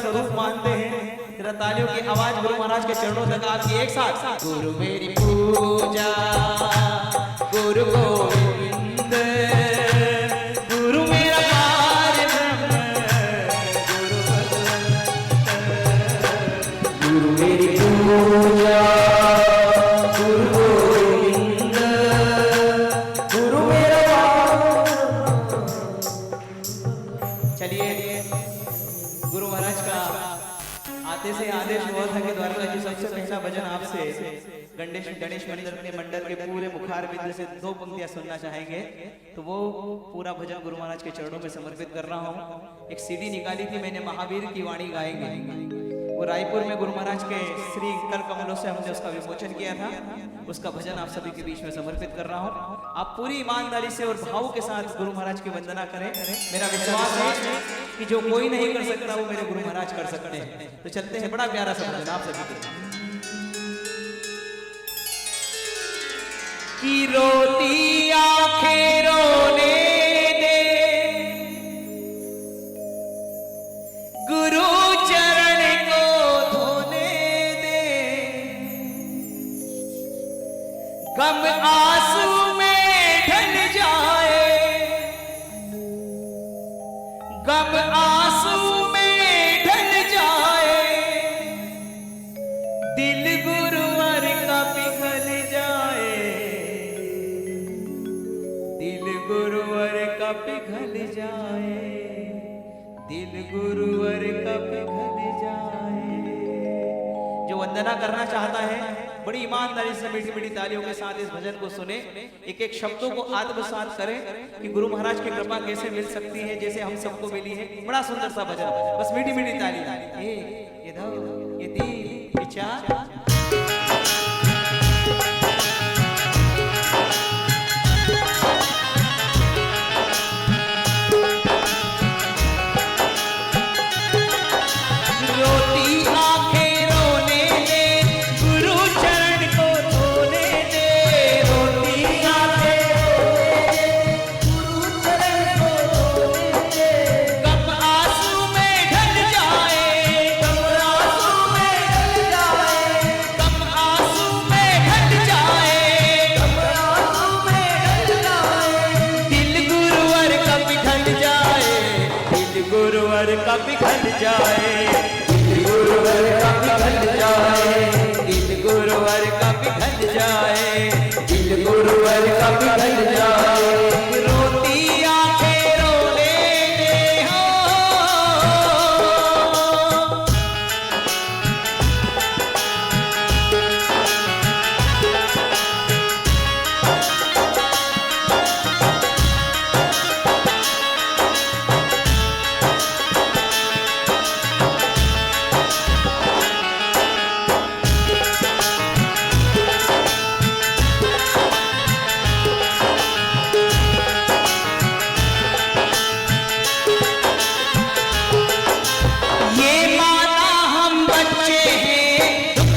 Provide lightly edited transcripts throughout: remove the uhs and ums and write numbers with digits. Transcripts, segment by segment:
स्वरूप मानते हैं, जरा तालियों की आवाज गुरु महाराज के चरणों तक आपकी एक साथ। गुरु मेरी पूजा, गुरु गोविंद, गुरु मेरा कार्य ब्रह्म, गुरु भगवंत, गुरु मेरी पूजा, गुरु गोविंद, गुरु मेरा। चलिए, गुरु महाराज का आते से आदेश हुआ था कि द्वारका जी सबसे पहला भजन आपसे गणेश मंडल के पूरे मुखार बिंद से 2 पंक्तियां सुनना चाहेंगे, तो वो पूरा भजन गुरु महाराज के चरणों में समर्पित कर रहा हूँ। एक सीडी निकाली थी मैंने, महावीर की वाणी गाएंगे, वो रायपुर में गुरु महाराज के श्री कर कमलों से हमने उसका विमोचन किया था, उसका भजन आप सभी के बीच में समर्पित कर रहा हूँ। आप पूरी ईमानदारी से और भाव के साथ गुरु महाराज की वंदना करें। मेरा विश्वास है कि जो कोई नहीं कर सकता वो मेरे गुरु महाराज कर सकते हैं। तो चलते हैं, बड़ा प्यारा सा भजन आप सभी के। कि रोती आंखें रोने दे, गुरु चरण को धोने दे, गम आंसू में ढल जाए, गम आंसू में ढल जाए, दिल गुरुवर का पिघल जाए, दिल गुरुवर का पिघल जाए, दिल गुरुवर का पिघल जाए। जो वंदना करना चाहता है बड़ी ईमानदारी से मीठी मीठी तालियों के साथ इस भजन को सुने, एक एक शब्दों को आत्मसात करें कि गुरु महाराज की कृपा कैसे मिल सकती है जैसे हम सबको मिली है। बड़ा सुंदर सा भजन, बस मीठी मीठी तालियां। ये दो, ये तीन, ये चार। गुरुवर का पिघल जाए, दिल गुरुवर का पिघल जाए, दिल गुरुवर का पिघल जाए, दिल गुरुवर का पिघल जाए। रोती आंखें रोने दे हो,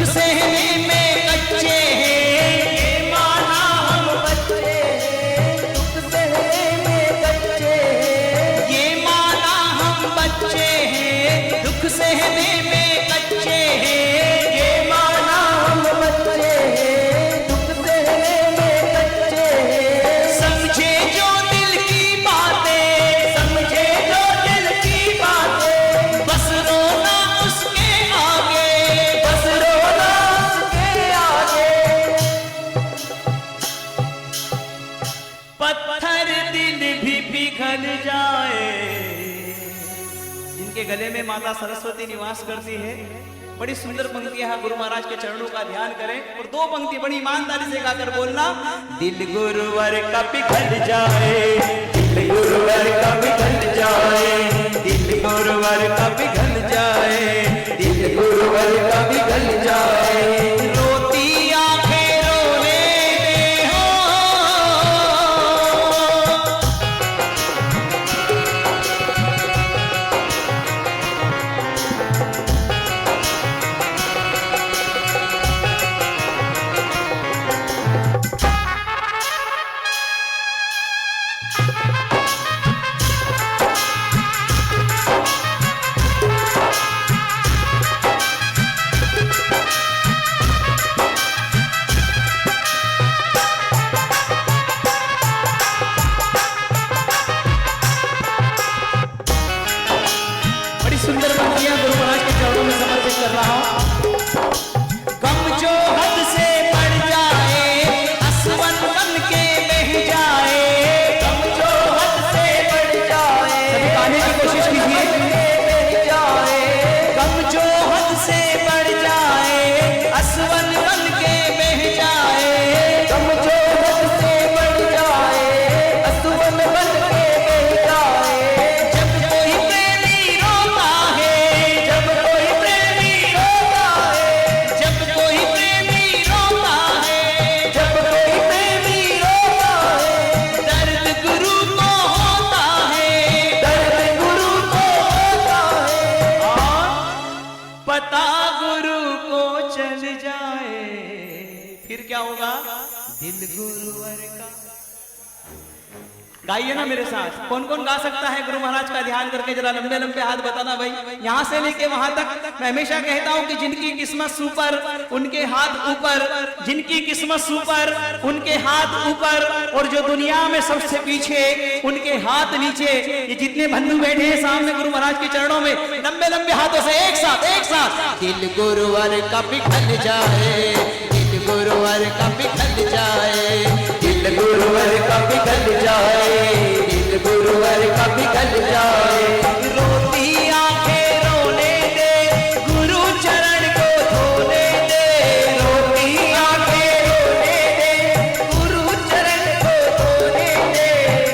सहने में कच्चे हैं, ये माना हम बच्चे हैं, दुख सहने में कच्चे हैं। समझे जो दिल की बातें, समझे जो दिल की बातें, बस रोना उसके आगे, बस रोना उसके आगे। पत्थर दिल भी पिघल जाए। जिनके गले में माता सरस्वती निवास करती है, बड़ी सुंदर पंक्तियां गुरु महाराज के चरणों का ध्यान करें और 2 पंक्ति बड़ी ईमानदारी से गाकर बोलना। दिल गुरुवर का पिघल जाए, दिल गुरुवर का पिघल जाए, दिल गुरुवर का पिघल जाए, दिल गुरुवर का पिघल जाए। रोती आंखें रोने दे हो, क्या होगा? दिल गुरुवर का। गाइए ना मेरे साथ। कौन कौन गा सकता है गुरु महाराज का ध्यान करके? जरा लंबे लंबे हाथ बताना भाई, यहां से लेके वहां तक। मैं हमेशा कहता हूं कि जिनकी किस्मत सुपर उनके हाथ ऊपर, जिनकी किस्मत सुपर उनके हाथ ऊपर, और जो दुनिया में सबसे पीछे उनके हाथ नीचे। ये जितने बंधु बैठे हैं सामने गुरु महाराज के चरणों में, लंबे लंबे हाथों से एक साथ एक साथ। दिल गुरुवर का पिघल जाए, दिल गुरुवर का पिघल जाए, दिल गुरुवर का पिघल जाए, दिल गुरुवर का पिघल जाए। रोती आंखें रोने दे, गुरु चरण को धोने दे। रोती आंखें रोने दे, गुरु चरण को धोने दे।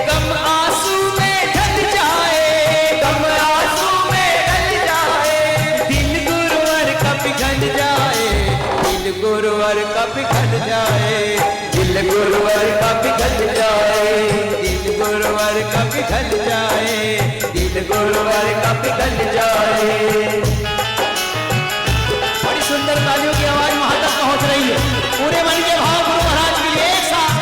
गम आंसू में ढल जाए, गम आंसू में ढल जाए। दिल गुरुवर का पिघल जाए, दिल गुरुवर का पिघल जाए, दिल गुरुवर का पिघल जाए, दिल गुरुवर का पिघल जाए, दिल गुरुवर का पिघल जाए। बड़ी सुंदर तालियों की आवाज वहां तक पहुंच रही है। पूरे मन के भाव गुरु महाराज के लिए एक साथ।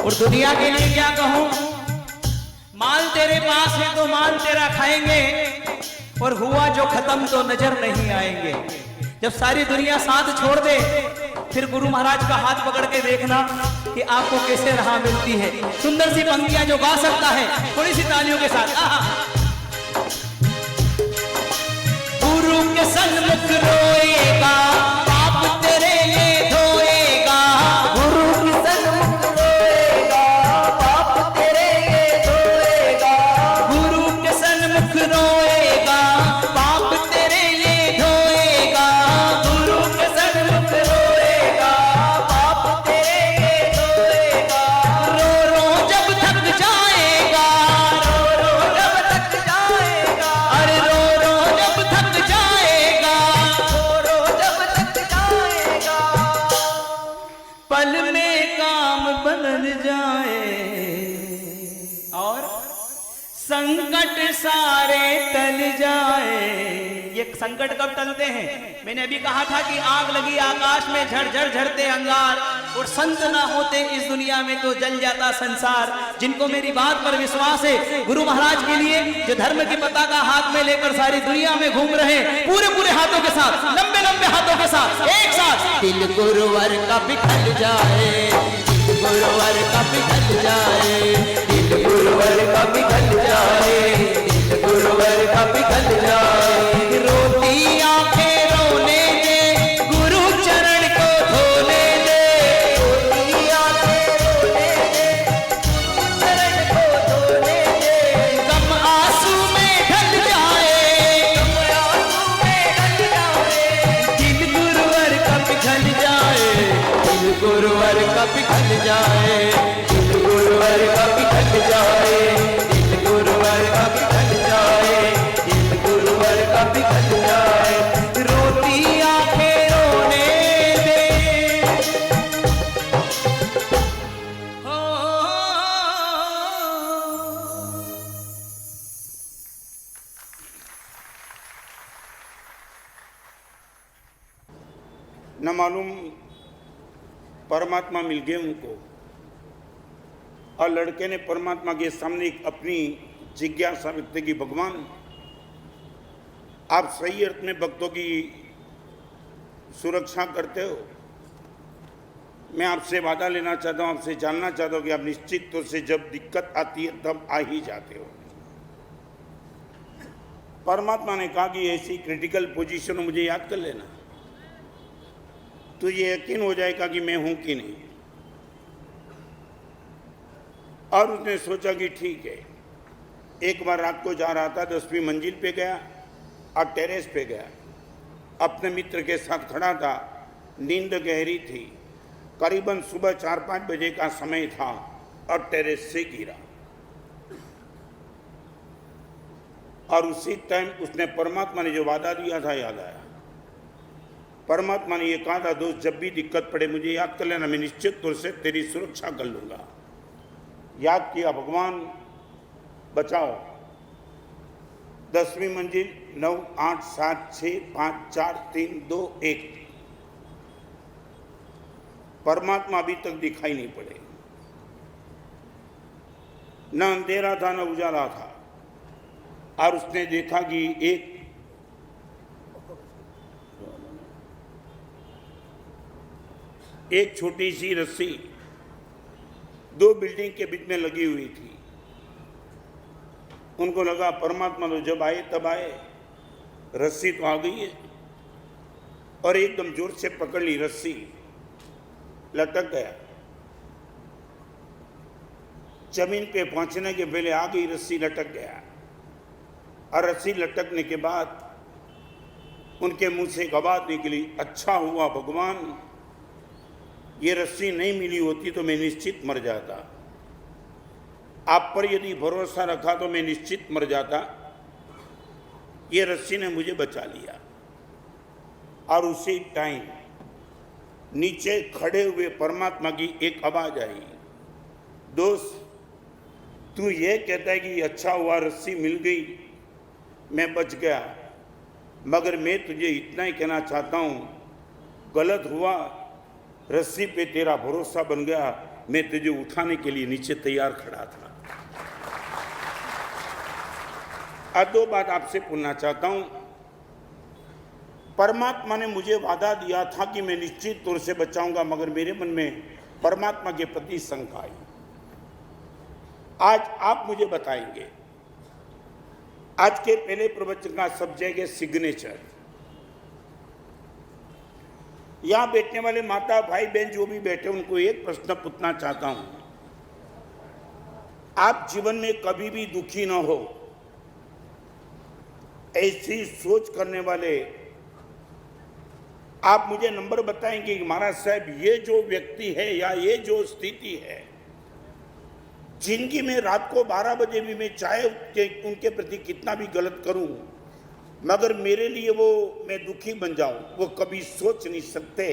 और दुनिया के लिए क्या कहूं? माल तेरे पास है तो माल तेरा खाएंगे, और हुआ जो खत्म तो नजर नहीं आएंगे। जब सारी दुनिया साथ छोड़ दे, फिर गुरु महाराज का हाथ पकड़ के देखना कि आपको कैसे राह मिलती है। सुंदर सी पंक्तियां जो गा सकता है थोड़ी सी तालियों के साथ। गुरु के सन्मुख रोएगा, पाप तेरे ये धोएगा। गुरु की सन्मुख रोएगा, पाप तेरे ये धोएगा। गुरु के सन्मुख रोएगा, पाप तेरे ये धोएगा। गुरु के सन्मुख रोएगा, पाप तेरे ये धोएगा। रो रो जब थक जाएगा, रो रो जब तक जाएगा, अरे रो रो जब थक जाएगा। रो रो जब तक जाएगा। पल में काम बदल जाए, और संकट सारे टल जाए। ये संकट कब टलते हैं? मैंने अभी कहा था कि आग लगी आकाश में, झरझर झरते अंगार, और संत ना होते इस दुनिया में तो जल जाता संसार। जिनको मेरी बात पर विश्वास है, गुरु महाराज के लिए जो धर्म की पताका हाथ में लेकर सारी दुनिया में घूम रहे, पूरे पूरे हाथों के साथ, लंबे लंबे हाथों के साथ, एक साथ। दिल गुरुवर का पिघल जाए, दिल गुरुवर का पिघल जाए, दिल गुरुवर का पिघल जाए, दिल गुरुवर का पिघल जाए। रोती आंखें रोने दे, गुरु चरण को धोने दे। रोती आंखें रोने दे, गुरु चरण को धोने दे। गम आंसू में ढल जाए, गम आंसू में ढल जाए। दिल गुरुवर का पिघल जाए। दिल गुरुवर का पिघल जाए, दिल गुरुवर का पिघल जाए, दिल गुरुवर का पिघल जाए, दिल गुरुवर का पिघल जाए। रोती आंखें रोने दे। हो न मालूम परमात्मा मिल गए उनको, और लड़के ने परमात्मा के सामने एक अपनी जिज्ञासा व्यक्त की, भगवान आप सही अर्थ में भक्तों की सुरक्षा करते हो। मैं आपसे वादा लेना चाहता हूं, आपसे जानना चाहता हूं कि आप निश्चित तौर से जब दिक्कत आती है तब आ ही जाते हो। परमात्मा ने कहा कि ऐसी क्रिटिकल पोजीशन में मुझे याद कर लेना, तो ये यकीन हो जाएगा कि मैं हूं कि नहीं। और उसने सोचा कि ठीक है। एक बार रात को जा रहा था, 10वीं मंजिल पे गया और टेरेस पे गया, अपने मित्र के साथ खड़ा था। नींद गहरी थी, करीबन सुबह 4-5 बजे का समय था, और टेरेस से गिरा। और उसी टाइम उसने परमात्मा ने जो वादा दिया था याद आया। परमात्मा ने ये कहा था, दोस्त जब भी दिक्कत पड़े मुझे याद कर लेना, मैं निश्चित तौर से तेरी सुरक्षा कर लूंगा। याद किया, भगवान बचाओ। 10वीं मंजिल 9 8 7 6 5 4 3 2 1। परमात्मा अभी तक दिखाई नहीं पड़े, न अंधेरा था न उजाला था। और उसने देखा कि एक छोटी सी रस्सी 2 बिल्डिंग के बीच में लगी हुई थी। उनको लगा परमात्मा तो जब आए तब आए, रस्सी तो आ गई है, और एकदम जोर से पकड़ ली, रस्सी लटक गया। जमीन पे पहुंचने के पहले आ गई, रस्सी लटक गया। और रस्सी लटकने के बाद उनके मुंह से एक आवाज निकली, अच्छा हुआ भगवान, ये रस्सी नहीं मिली होती तो मैं निश्चित मर जाता। आप पर यदि भरोसा रखा तो मैं निश्चित मर जाता। ये रस्सी ने मुझे बचा लिया। और उसी टाइम नीचे खड़े हुए परमात्मा की एक आवाज आई, दोस्त तू ये कहता है कि अच्छा हुआ रस्सी मिल गई, मैं बच गया, मगर मैं तुझे इतना ही कहना चाहता हूं, गलत हुआ, रस्सी पे तेरा भरोसा बन गया, मैं तुझे उठाने के लिए नीचे तैयार खड़ा था। अब 2 बात आपसे पूछना चाहता हूं। परमात्मा ने मुझे वादा दिया था कि मैं निश्चित तौर से बचाऊंगा, मगर मेरे मन में परमात्मा के प्रति शंका आई। आज आप मुझे बताएंगे, आज के पहले प्रवचन का सब्जेक्ट है सिग्नेचर। यहां बैठने वाले माता भाई बहन जो भी बैठे उनको एक प्रश्न पूछना चाहता हूं। आप जीवन में कभी भी दुखी ना हो, ऐसी सोच करने वाले आप मुझे नंबर बताएंगे कि महाराज साहब ये जो व्यक्ति है या ये जो स्थिति है, जिंदगी में रात को 12 बजे भी मैं चाहे उनके प्रति कितना भी गलत करूं, मगर मेरे लिए वो मैं दुखी बन जाऊं, वो कभी सोच नहीं सकते।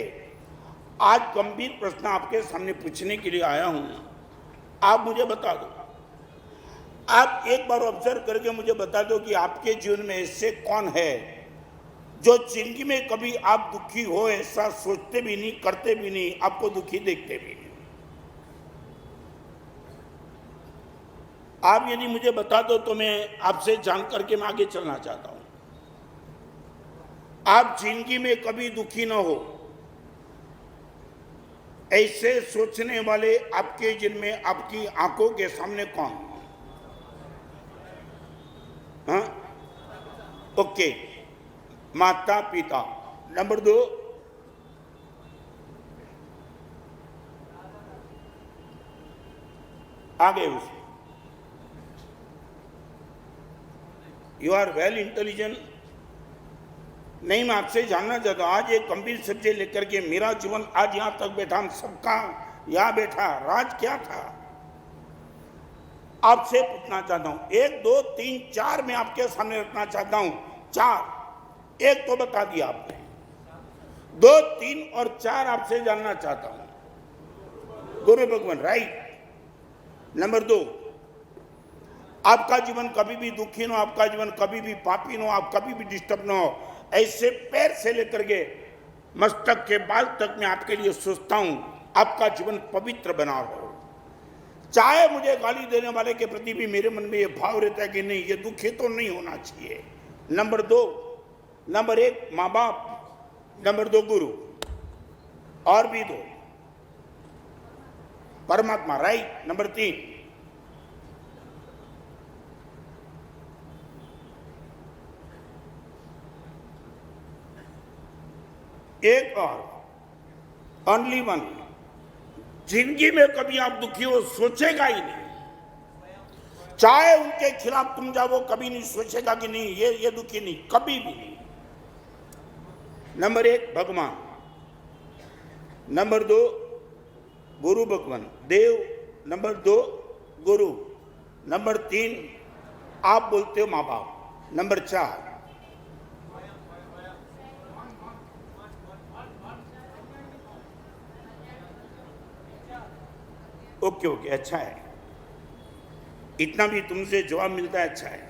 आज गंभीर प्रश्न आपके सामने पूछने के लिए आया हूं। आप मुझे बता दो, आप एक बार ऑब्जर्व करके मुझे बता दो कि आपके जीवन में ऐसे कौन है जो जिंदगी में कभी आप दुखी हो ऐसा सोचते भी नहीं, करते भी नहीं, आपको दुखी देखते भी नहीं। आप यदि मुझे बता दो तो मैं आपसे जान करके मैं आगे चलना चाहता हूं। आप जिंदगी में कभी दुखी ना हो, ऐसे सोचने वाले आपके जिनमें आपकी आंखों के सामने कौन? हाँ, ओके, माता पिता। नंबर 2, आगे उसे, यू आर वेल इंटेलिजेंट। नहीं, मैं आपसे जानना चाहता हूं, आज एक गंभीर सब्जेक्ट लेकर के मेरा जीवन आज यहां तक बैठा, हम सबका यहां बैठा, राज क्या था? आपसे पूछना चाहता हूं, 1 2 3 4 मैं आपके सामने रखना चाहता हूं। 4, 1 तो बता दिया आपने, 2 3 और 4 आपसे जानना चाहता हूं। गुरु भगवान, राइट। नंबर 2, आपका जीवन कभी भी दुखी न हो, आपका जीवन कभी भी पापी न हो, आप कभी भी डिस्टर्ब न हो, ऐसे पैर से लेकर के मस्तक के बाल तक मैं आपके लिए सोचता हूं आपका जीवन पवित्र बना हो। चाहे मुझे गाली देने वाले के प्रति भी मेरे मन में ये भाव रहता है कि नहीं, ये दुखी तो नहीं होना चाहिए। नंबर 2, नंबर 1 माँ बाप, नंबर 2 गुरु, और भी 2 परमात्मा, राइट। नंबर 3, एक और, ओनली 1, जिंदगी में कभी आप दुखी हो सोचेगा ही नहीं, चाहे उनके खिलाफ तुम जाओ कभी नहीं सोचेगा कि नहीं ये दुखी नहीं, कभी भी नहीं। नंबर 1 भगवान, नंबर 2 गुरु भगवान देव, नंबर 2 गुरु, नंबर 3 आप बोलते हो माँ बाप। नंबर 4, ओके ओके, अच्छा है, इतना भी तुमसे जवाब मिलता है, अच्छा है।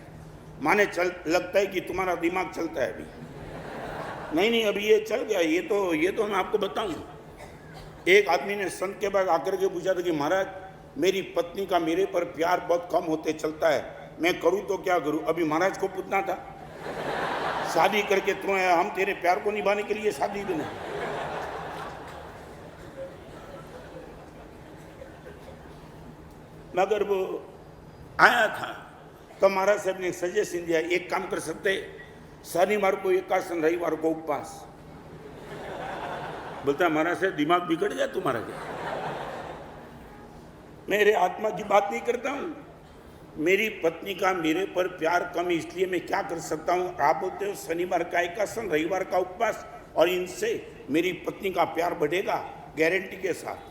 माने चल लगता है कि तुम्हारा दिमाग चलता है अभी। नहीं नहीं, अभी ये चल गया। ये तो मैं आपको बताऊं, एक आदमी ने संत के पास आकर के पूछा था कि महाराज, मेरी पत्नी का मेरे पर प्यार बहुत कम होते चलता है, मैं करूं तो क्या करूं। अभी महाराज को पूछना था, शादी करके तुम्हें हम तेरे प्यार को निभाने के लिए शादी भी नहीं। मगर वो आया था तो महाराज साहब ने सजेशन दिया, एक काम कर सकते, शनिवार को एकासन, रविवार को उपवास। बोलता महाराज साहब दिमाग बिगड़ गया तुम्हारा क्या? मेरे आत्मा की बात नहीं करता हूं, मेरी पत्नी का मेरे पर प्यार कम, इसलिए मैं क्या कर सकता हूं। आप बोलते हो शनिवार का एकासन, रविवार का उपवास, और इनसे मेरी पत्नी का प्यार बढ़ेगा गारंटी के साथ।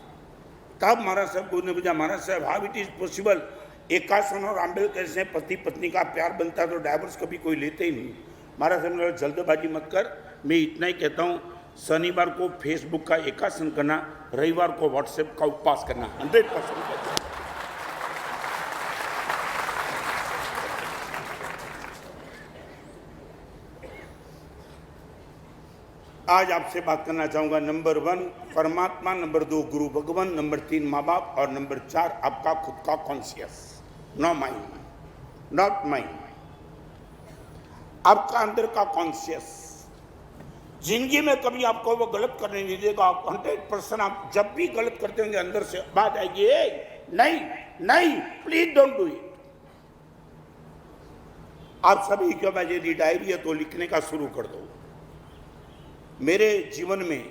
तब महाराज साहब को ने पूछा, महाराज साहब हाउ इट इज पॉसिबल, एकासन और आंबेडकर से पति पत्नी का प्यार बनता है तो डाइवोर्स कभी कोई लेते ही नहीं। महाराज साहब ने जल्दबाजी मत कर, मैं इतना ही कहता हूँ, शनिवार को फेसबुक का एकासन करना, रविवार को व्हाट्सएप का उपवास करना, 100%। आज आपसे बात करना चाहूंगा, नंबर 1 परमात्मा, नंबर 2 गुरु भगवान, नंबर 3 माँ बाप, और नंबर 4 आपका खुद का conscious, no mind, not mind, आपका अंदर का कॉन्शियस। जिंदगी में कभी आपको वो गलत करने नहीं देगा। 100% आप जब भी गलत करते होंगे अंदर से बात आएगी, नहीं नहीं, प्लीज डोंट डू इट। आप सभी के पास यदि डायरी है तो लिखने का शुरू कर दो। मेरे जीवन में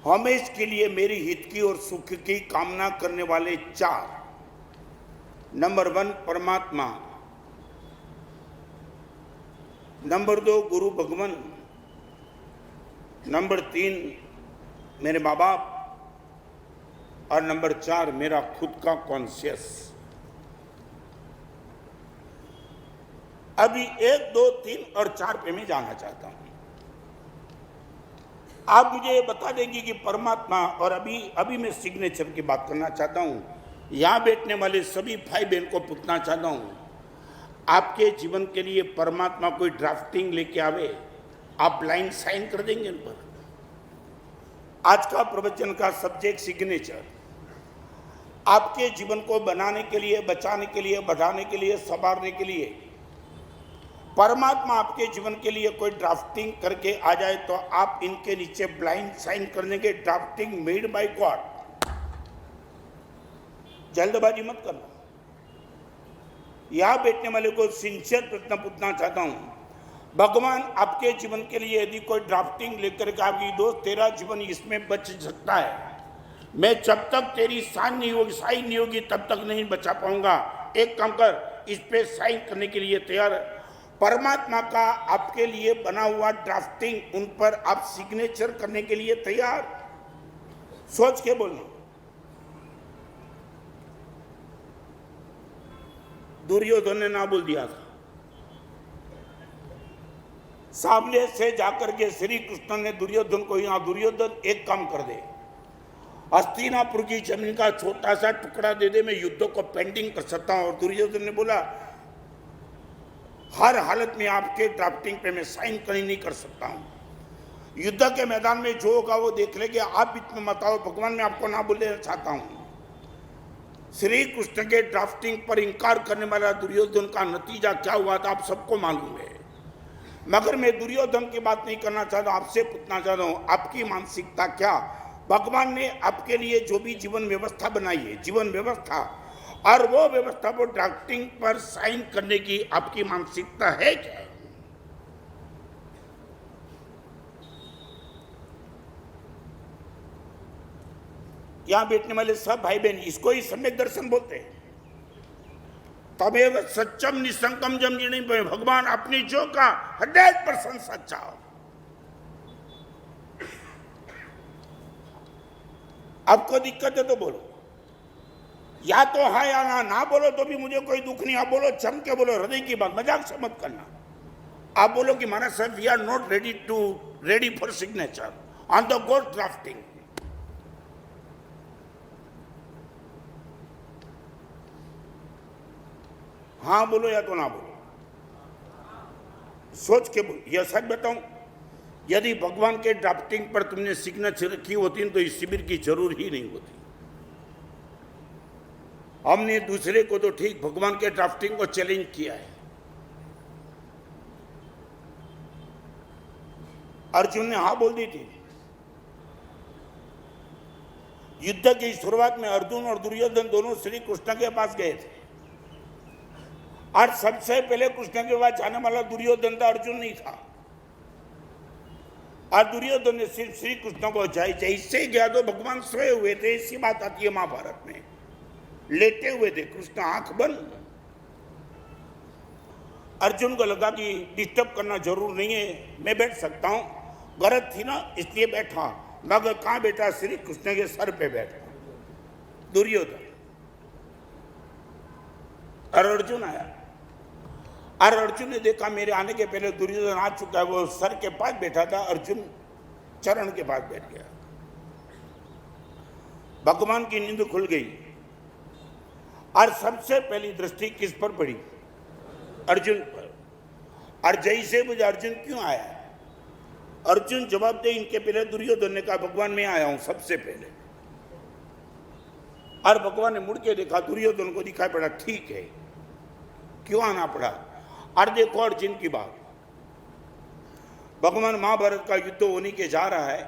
हमेशा के लिए मेरी हित की और सुख की कामना करने वाले 4, नंबर 1 परमात्मा, नंबर 2 गुरु भगवान, नंबर 3 मेरे माँ बाप, और नंबर 4 मेरा खुद का कॉन्शियस। अभी 1, 2, 3 और 4 पे मैं जाना चाहता हूं। आप मुझे ये बता देंगे कि परमात्मा, और अभी मैं सिग्नेचर की बात करना चाहता हूं। यहां बैठने वाले सभी भाई बहन को पूछना चाहता हूं, आपके जीवन के लिए परमात्मा कोई ड्राफ्टिंग लेके आवे, आप लाइन साइन कर देंगे इन पर? आज का प्रवचन का सब्जेक्ट सिग्नेचर। आपके जीवन को बनाने के लिए, बचाने के लिए, बढ़ाने के लिए, संवारने के लिए परमात्मा आपके जीवन के लिए कोई ड्राफ्टिंग करके आ जाए तो आप इनके नीचे ब्लाइंड साइन कर देंगे, ड्राफ्टिंग मेड बाय गॉड। जल्दबाजी मत करना। यहां बैठने वाले को सिंसियर प्रश्न पूछना चाहता हूं, भगवान आपके जीवन के लिए यदि कोई ड्राफ्टिंग लेकर के आपकी, दोस्त तेरा जीवन इसमें बच सकता है, मैं जब तक तेरी साइन नहीं होगी तब तक नहीं बचा पाऊंगा, एक काम कर, इस पे साइन करने के लिए तैयार है। परमात्मा का आपके लिए बना हुआ ड्राफ्टिंग, उन पर आप सिग्नेचर करने के लिए तैयार? सोच के बोलो। दुर्योधन ने ना बोल दिया था। सामने से जाकर के श्री कृष्ण ने दुर्योधन को, यहां दुर्योधन एक काम कर दे, हस्तिनापुर की जमीन का छोटा सा टुकड़ा दे दे, मैं युद्ध को पेंडिंग कर सकता हूं। और दुर्योधन ने बोला, हर हालत में आपके ड्राफ्टिंग पे मैं साइन कहीं नहीं कर सकता हूं। युद्ध के मैदान में जो होगा वो देख लेंगे, आप इसमें मत आओ, भगवान मैं आपको ना बोलना चाहता हूं। श्री कृष्ण के ड्राफ्टिंग पर इंकार करने वाला दुर्योधन का नतीजा क्या हुआ था आप सबको मालूम है। मगर मैं दुर्योधन की बात नहीं करना चाहता, आपसे पूछना चाहता हूं, आपकी मानसिकता क्या? भगवान ने आपके लिए जो भी जीवन व्यवस्था बनाई है, जीवन व्यवस्था, और वो व्यवस्था को ड्राफ्टिंग पर साइन करने की आपकी मानसिकता है क्या? यहां बैठने वाले सब भाई बहन इसको ही सम्यक दर्शन बोलते हैं। तमेव सच्चम निसंकम जम नहीं पे, भगवान अपनी जो का 100% सच्चा हो। आपको दिक्कत है तो बोलो। या तो हाँ या ना बोलो तो भी मुझे कोई दुख नहीं। आप बोलो, जम के बोलो, हृदय की बात, मजाक से मत करना। आप बोलो कि महाराज साहब we are not ready for signature on the gold drafting. हाँ बोलो या तो ना बोलो, सोच के बोलो। यह सच बताऊं, यदि भगवान के ड्राफ्टिंग पर तुमने सिग्नेचर रखी होती तो इस शिविर की जरूर ही नहीं होती। हमने दूसरे को तो ठीक, भगवान के ड्राफ्टिंग को चैलेंज किया है। अर्जुन ने हाँ बोल दी थी। युद्ध की शुरुआत में अर्जुन और दुर्योधन दोनों श्री कृष्ण के पास गए थे और सबसे पहले कृष्ण के पास जाने वाला दुर्योधन था, अर्जुन नहीं था। और दुर्योधन ने सिर्फ श्री कृष्ण को जैसे गया तो भगवान सोए हुए थे। इसी बात आती है महाभारत में, लेटे हुए थे कृष्ण आंख बंद। अर्जुन को लगा कि डिस्टर्ब करना जरूर नहीं है, मैं बैठ सकता हूं। गरज थी ना इसलिए बैठा, मगर कहां बैठा? श्री कृष्ण के सर पे बैठा दुर्योधन। और अर्जुन आया और अर्जुन ने देखा मेरे आने के पहले दुर्योधन आ चुका है। वो सर के पास बैठा था, अर्जुन चरण के पास बैठ गया। भगवान की नींद खुल गई और सबसे पहली दृष्टि किस पर पड़ी? अर्जुन पर। और जैसे मुझे अर्जुन क्यों आया? अर्जुन जवाब दे इनके पहले दुर्योधन ने कहा भगवान मैं आया हूं सबसे पहले। और भगवान ने मुड़ के देखा, दुर्योधन को दिखाई पड़ा ठीक है क्यों आना पड़ा। और देखो अर्जुन की बात, भगवान महाभारत का युद्ध होने के जा रहा है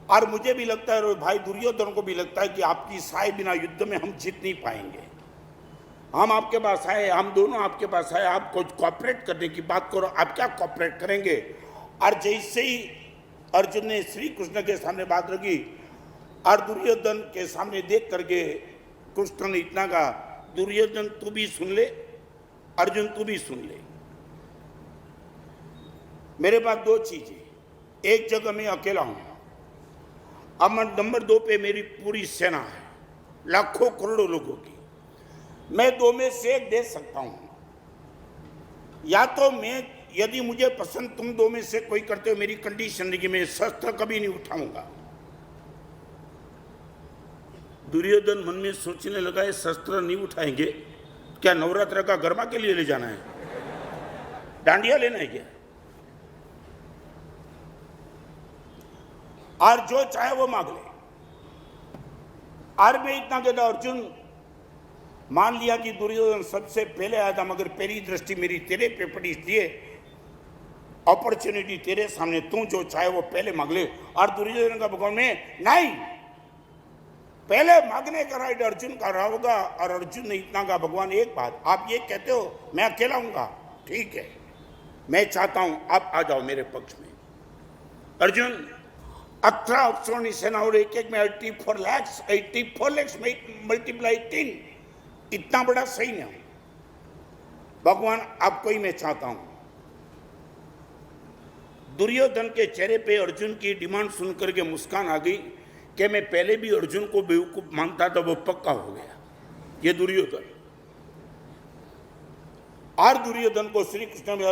और मुझे भी लगता है और भाई दुर्योधन को भी लगता है कि आपकी सहाय बिना युद्ध में हम जीत नहीं पाएंगे। हम आपके पास आए, हम दोनों आपके पास आए, आप कुछ कॉपरेट करने की बात करो, आप क्या कॉपरेट करेंगे? और जैसे ही अर्जुन ने श्री कृष्ण के सामने बात रखी और दुर्योधन के सामने देख करके कृष्ण ने इतना कहा, दुर्योधन तू भी सुन ले, अर्जुन तू भी सुन ले। मेरे पास दो चीजें, एक जगह मैं अकेला हूं, अब नंबर 2 पे मेरी पूरी सेना है, लाखों करोड़ों लोगों की। मैं 2 में से एक दे सकता हूं। या तो मैं, यदि मुझे पसंद तुम 2 में से कोई करते हो, मेरी कंडीशन नहीं कि मैं शस्त्र कभी नहीं उठाऊंगा। दुर्योधन मन में सोचने लगा है शस्त्र नहीं उठाएंगे, क्या नवरात्र का गरबा के लिए ले जाना है, डांडिया लेना है क्या? और जो चाहे वो मांग ले। और मैं इतना कहता, अर्जुन मान लिया कि दुर्योधन सबसे पहले आया था, मगर पहली दृष्टि मेरी तेरे पे पड़ी, इसलिए अपॉर्चुनिटी तेरे सामने, तू जो चाहे वो पहले मांग ले। और दुर्योधन का भगवान में नहीं, पहले मांगने का राइट अर्जुन का रहा होगा। और अर्जुन ने इतना कहा, भगवान एक बात, आप ये कहते हो मैं अकेला हूंगा, ठीक है, मैं चाहता हूं आप आ जाओ मेरे पक्ष में। अर्जुन 18 अफसरों की सेना और एक एक में 84 लाख मल्टीप्लाई 3, इतना बड़ा सही नहीं। भगवान आपको ही मैं चाहता हूं। दुर्योधन के चेहरे पे अर्जुन की डिमांड सुनकर के मुस्कान आ गई कि मैं पहले भी अर्जुन को बेवकूफ मानता था, वो पक्का हो गया ये दुर्योधन। और दुर्योधन को श्री कृष्ण में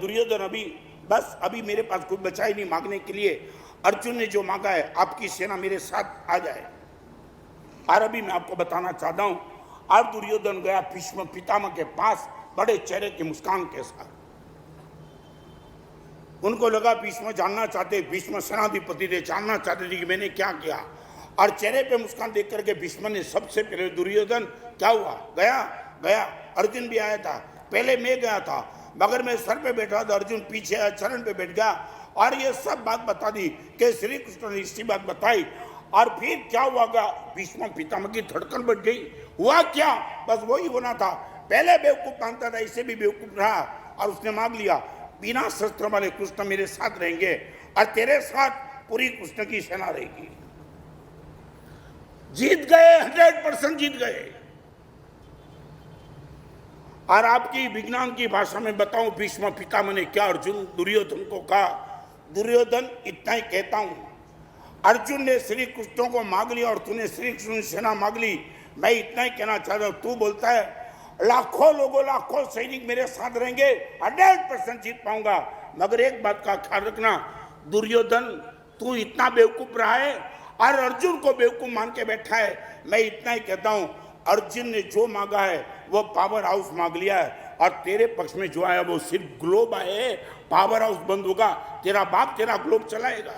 दुर्योधन अभी मेरे पास कुछ बचा ही नहीं मांगने के लिए। अर्जुन ने जो मांगा है, आपकी सेना मेरे साथ आ जाए। और अभी मैं आपको बताना चाहता हूं, और दुर्योधन गया भीष्म पितामह के पास बड़े चेहरे की मुस्कान के साथ। उनको लगा भीष्म जानना चाहते, भीष्म सेनाधिपति थे, जानना चाहते थे कि मैंने क्या किया। और चेहरे पे मुस्कान देख करके भीष्म ने सबसे पहले, दुर्योधन क्या हुआ? गया अर्जुन भी आया था, पहले मैं गया था, मगर मैं सर पे बैठा था, अर्जुन पीछे चरण पे बैठ गया। और ये सब बात बता दी कि श्री कृष्ण ने इसी बात बताई। और फिर क्या हुआ? भीष्म पितामह की धड़कन बढ़ गई। हुआ क्या? बस वही होना था, पहले बेवकूफ मानता था, इसे भी बेवकूफ रहा और उसने मांग लिया, बिना शस्त्र वाले कृष्ण मेरे साथ रहेंगे और तेरे साथ पूरी कृष्ण की सेना रहेगी। जीत गए, 100% जीत गए। और आपकी विज्ञान की भाषा में बताऊं, भीष्म पितामह ने क्या अर्जुन दुर्योधन को कहा? दुर्योधन इतना ही कहता हूं, अर्जुन ने श्री कृष्ण को मांग लिया और तूने श्री कृष्ण सेना मांग ली, मैं इतना ही कहना चाहता हूं, तू बोलता है लाखों लोगों लाखों सैनिक मेरे साथ रहेंगे, 100% जीत पाऊंगा, मगर एक बात का ख्याल रखना दुर्योधन, तू इतना बेवकूफ रहा है और अर्जुन को बेवकूफ मान के बैठा है। मैं इतना ही कहता हूं, अर्जुन ने जो मांगा है वो पावर हाउस मांग लिया है, और तेरे पक्ष में जो आया वो सिर्फ ग्लोब है। पावर हाउस बंद होगा, तेरा बाप तेरा ग्लोब चलाएगा।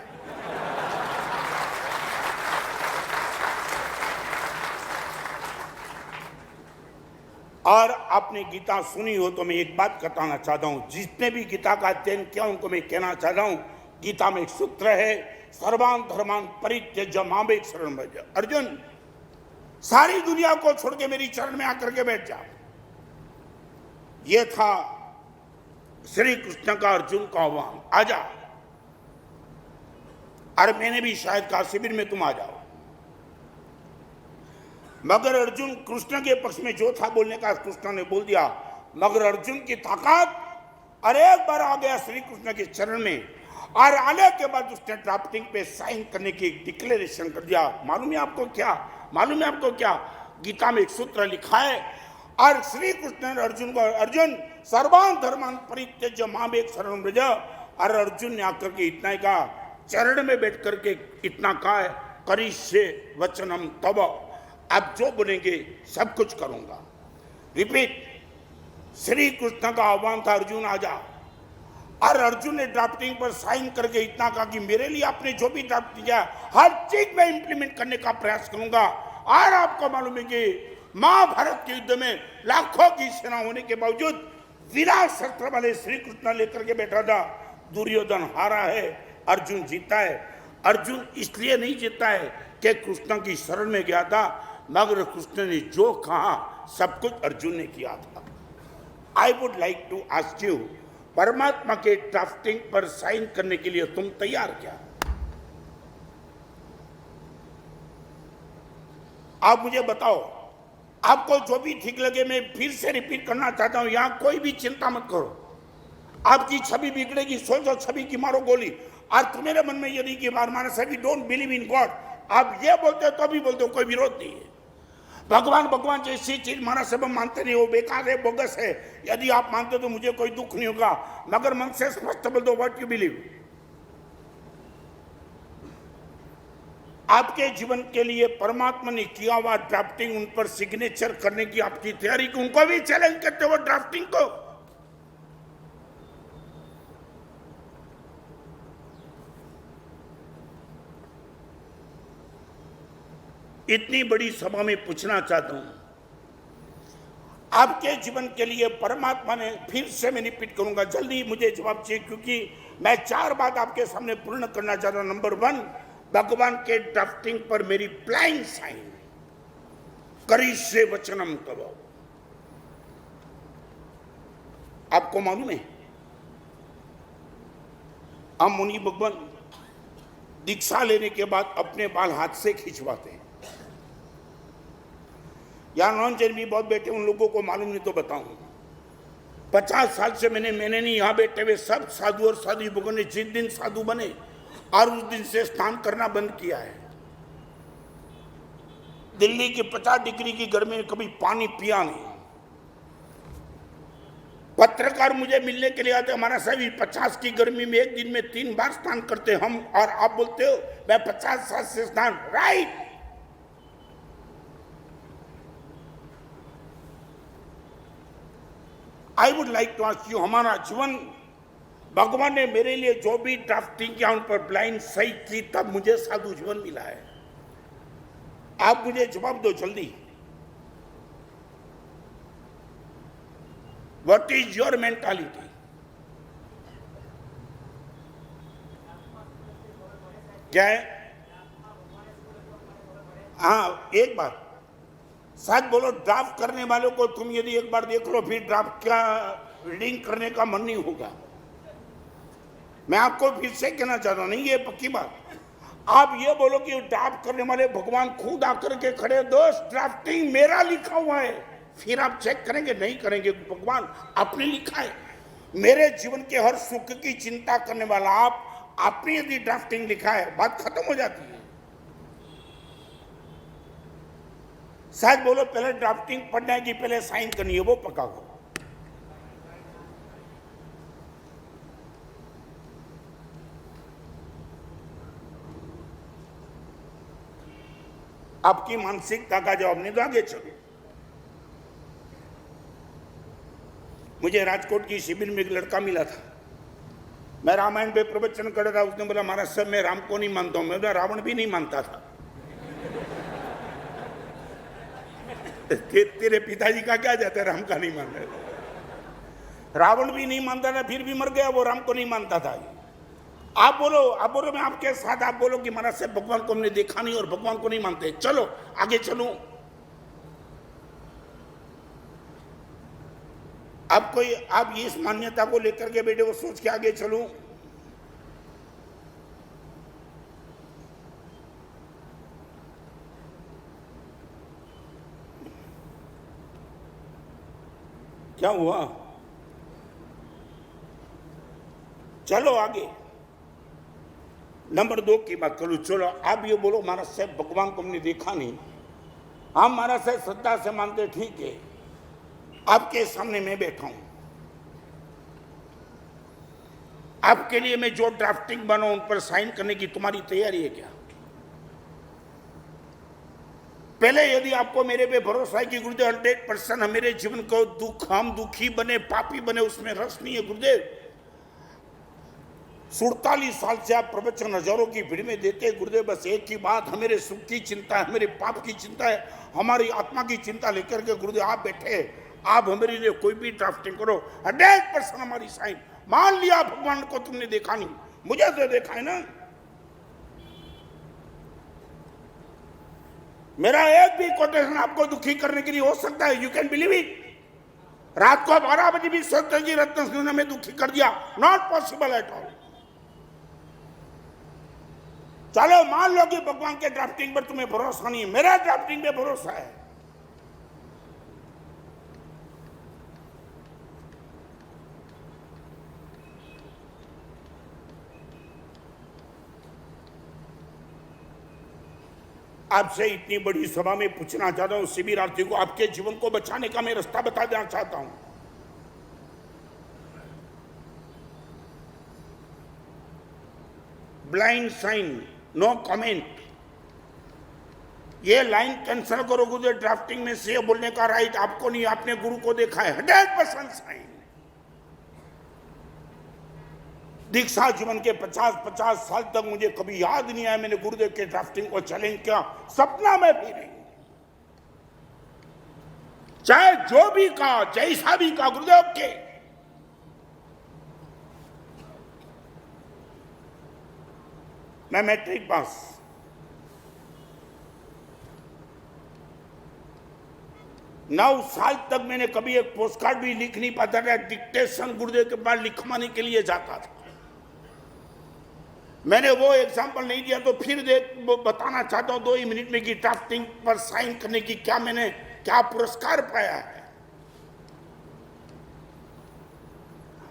और आपने गीता सुनी हो तो मैं एक बात बताना चाहता हूं, जिसने भी गीता का अध्ययन किया उनको मैं कहना चाहता हूं, गीता में एक सूत्र है, सर्वान धर्मान परित्यज्य मामेक शरणं व्रज। अर्जुन, सारी दुनिया को छोड़ के मेरी चरण में आकर के बैठ जा। यह था श्री कृष्ण का अर्जुन का आह्वान, आजा। और मैंने भी शायद कहा शिविर में तुम आ जाओ, मगर अर्जुन कृष्ण के पक्ष में जो था बोलने का कृष्ण ने बोल दिया, मगर अर्जुन की ताकत और एक बार आ गया श्री कृष्ण के चरण में, और आने के बाद उसने ड्राफ्टिंग पे साइन करने की डिक्लेरेशन कर दिया। मालूम है आपको क्या? मालूम है आपको क्या? गीता में एक सूत्र लिखा है, और श्री कृष्ण ने अर्जुन को, अर्जुन सर्वान धर्मान परित्यज्य मामेक शरणं व्रज, और अर्जुन ने आकर के इतना ही कहा, चरण में बैठ करके इतना कहा है, करिष्ये वचनम तव, आप जो बोलेंगे सब कुछ करूंगा। रिपीट, श्री कृष्ण का आह्वान था, अर्जुन आजा, और अर्जुन ने ड्राफ्टिंग पर साइन करके इतना कहा कि मेरे लिए आपने जो भी ड्राफ्ट किया हर चीज में इंप्लीमेंट करने का प्रयास करूंगा। और आपको मालूम है कि महाभारत के युद्ध में लाखों की सेना होने के बावजूद विराट शस्त्र वाले श्री कृष्ण लेकर के बैठा था, दुर्योधन हारा है, अर्जुन जीता है। अर्जुन इसलिए नहीं जीता है कि कृष्ण की शरण में गया था, मगर कृष्ण ने जो कहा सब कुछ अर्जुन ने किया था। I would like to ask you, परमात्मा के ड्राफ्टिंग पर साइन करने के लिए तुम तैयार क्या? आप मुझे बताओ, आपको जो भी ठीक लगे। मैं फिर से रिपीट करना चाहता हूं, यहां कोई भी चिंता मत करो। आपकी छवि बिगड़ेगी, सोचो छवि की मारो गोली। और तुम्हारे मन में ये नहीं कि माना सभी डोंट बिलीव इन गॉड, आप ये बोलते हो तो भी बोलते हो, कोई विरोध नहीं है। भगवान भगवान जैसी चीज माना सब हम मानते नहीं, वो बेकार है, बोगस है। यदि आप मानते हो तो मुझे कोई दुख नहीं होगा, मगर मन से स्पष्ट बोल दो, व्हाट यू बिलीव। आपके जीवन के लिए परमात्मा ने किया हुआ ड्राफ्टिंग, उन पर सिग्नेचर करने की आपकी तैयारी की, उनको भी चैलेंज करते हो ड्राफ्टिंग को। इतनी बड़ी सभा में पूछना चाहता हूं, आपके जीवन के लिए परमात्मा ने, फिर से मैं रिपीट करूंगा, जल्दी मुझे जवाब चाहिए, क्योंकि मैं 4 बात आपके सामने पूर्ण करना चाहता हूं। नंबर 1, भगवान के ड्राफ्टिंग पर मेरी फ्लाइंग साइन, करिष्ये वचनम तव। आपको मालूम है, हम मुनि भगवान दीक्षा लेने के बाद अपने बाल हाथ से खिंचवाते हैं। यहाँ नॉन जैन भी बहुत बैठे, उन लोगों को मालूम नहीं तो बताऊं, 50 साल से मैंने नहीं, यहाँ बैठे हुए सब साधु और साधु भगवान ने जिस दिन साधु बने और उस दिन से स्नान करना बंद किया है। दिल्ली की 50 डिग्री की गर्मी में कभी पानी पिया नहीं। पत्रकार मुझे मिलने के लिए आते, हमारा सभी 50 की गर्मी में एक दिन में 3 बार स्नान करते हम, और आप बोलते हो मैं 50 साल से स्नान, right. I would like to ask you, हमारा जीवन, भगवान ने मेरे लिए जो भी ड्राफ्टिंग किया उन पर ब्लाइंड सही की, तब मुझे साधु जीवन मिला है। आप मुझे जवाब दो जल्दी, व्हाट इज योर मेंटालिटी? क्या है? हाँ, एक बात सच बोलो, ड्राफ्ट करने वालों को तुम यदि एक बार देख लो, फिर ड्राफ्ट का रीडिंग करने का मन नहीं होगा। मैं आपको फिर से कहना चाहता हूं, नहीं ये पक्की बात। आप ये बोलो कि ड्राफ्ट करने वाले भगवान खुद आकर के खड़े, दोस्त ड्राफ्टिंग मेरा लिखा हुआ है, फिर आप चेक करेंगे? नहीं करेंगे। भगवान आपने लिखा है, मेरे जीवन के हर सुख की चिंता करने वाला आपने यदि ड्राफ्टिंग लिखा है, बात खत्म हो जाती है। शायद बोलो पहले ड्राफ्टिंग पढ़ना है कि पहले साइन करनी है, वो पक्का करो। आपकी मानसिकता का जवाब नहीं तो आगे चलो। मुझे राजकोट की शिविर में एक लड़का मिला था, मैं रामायण पे प्रवचन कर रहा था, उसने बोला महाराज साहब मैं राम को नहीं मानता हूं। मैं बोला रावण भी नहीं मानता था। तेरे पिताजी का क्या जाता है राम का नहीं मानता? रावण भी नहीं मानता था, फिर भी मर गया, वो राम को नहीं मानता था। आप बोलो मैं आपके साथ, आप बोलो कि महाराज साहब भगवान को हमने देखा नहीं और भगवान को नहीं मानते। चलो आगे चलो। आप इस मान्यता को लेकर के बेटे वो सोच के आगे चलो। क्या हुआ? चलो आगे। नंबर 2 की बात करो। चलो आप ये बोलो महाराज साहब भगवान को हमने देखा नहीं, हम महाराज साहब श्रद्धा से मानते, ठीक है, आपके सामने मैं बैठा हूं, आपके लिए मैं जो ड्राफ्टिंग बनाऊं उन पर साइन करने की तुम्हारी तैयारी है क्या? पहले यदि आपको मेरे पे भरोसा है कि गुरुदेव 100% मेरे जीवन को हम दुखी बने, पापी बने, उसमें रस नहीं है गुरुदेव। 47 साल से आप प्रवचन हजारों की भीड़ में देते हैं गुरुदेव, बस एक ही बात, हमारे सुख की चिंता है, हमारे पाप की चिंता है, हमारी आत्मा की चिंता लेकर के गुरुदेव आप बैठे, आप हमारे लिए कोई भी ड्राफ्टिंग करो, 100% हमारी साइन। मान लिया भगवान को तुमने देखा नहीं, मुझे तो देखा है ना। मेरा एक भी कोटेशन आपको दुखी करने के लिए हो सकता है, यू कैन बिलीव इट। रात को 12 बजे भी सोचते जी रत्न सिंह ने हमें दुखी कर दिया, नॉट पॉसिबल एट ऑल। चलो मान लो कि भगवान के ड्राफ्टिंग पर तुम्हें भरोसा नहीं है, मेरा ड्राफ्टिंग पे भरोसा है। आपसे इतनी बड़ी सभा में पूछना चाहता हूं, शिविरार्थी को आपके जीवन को बचाने का मैं रास्ता बता देना चाहता हूं। ब्लाइंड साइन, नो कमेंट, ये लाइन कैंसिल करो गुरुदेव। ड्राफ्टिंग में से बोलने का राइट आपको नहीं, आपने गुरु को देखा है, 100% साइन। दीक्षा जीवन के 50 साल तक मुझे कभी याद नहीं आया मैंने गुरुदेव के ड्राफ्टिंग को चैलेंज किया, सपना में भी नहीं। चाहे जो भी कहा, जैसा भी कहा गुरुदेव के, मैं मैट्रिक पास, नौ साल तक मैंने कभी एक पोस्टकार्ड भी लिख नहीं पाता था, डिक्टेशन गुरुदेव के पास लिखवाने के लिए जाता था। मैंने वो एग्जाम्पल नहीं दिया तो फिर बताना चाहता हूं 2 ही मिनट में कि ड्राफ्टिंग पर साइन करने की मैंने क्या पुरस्कार पाया है।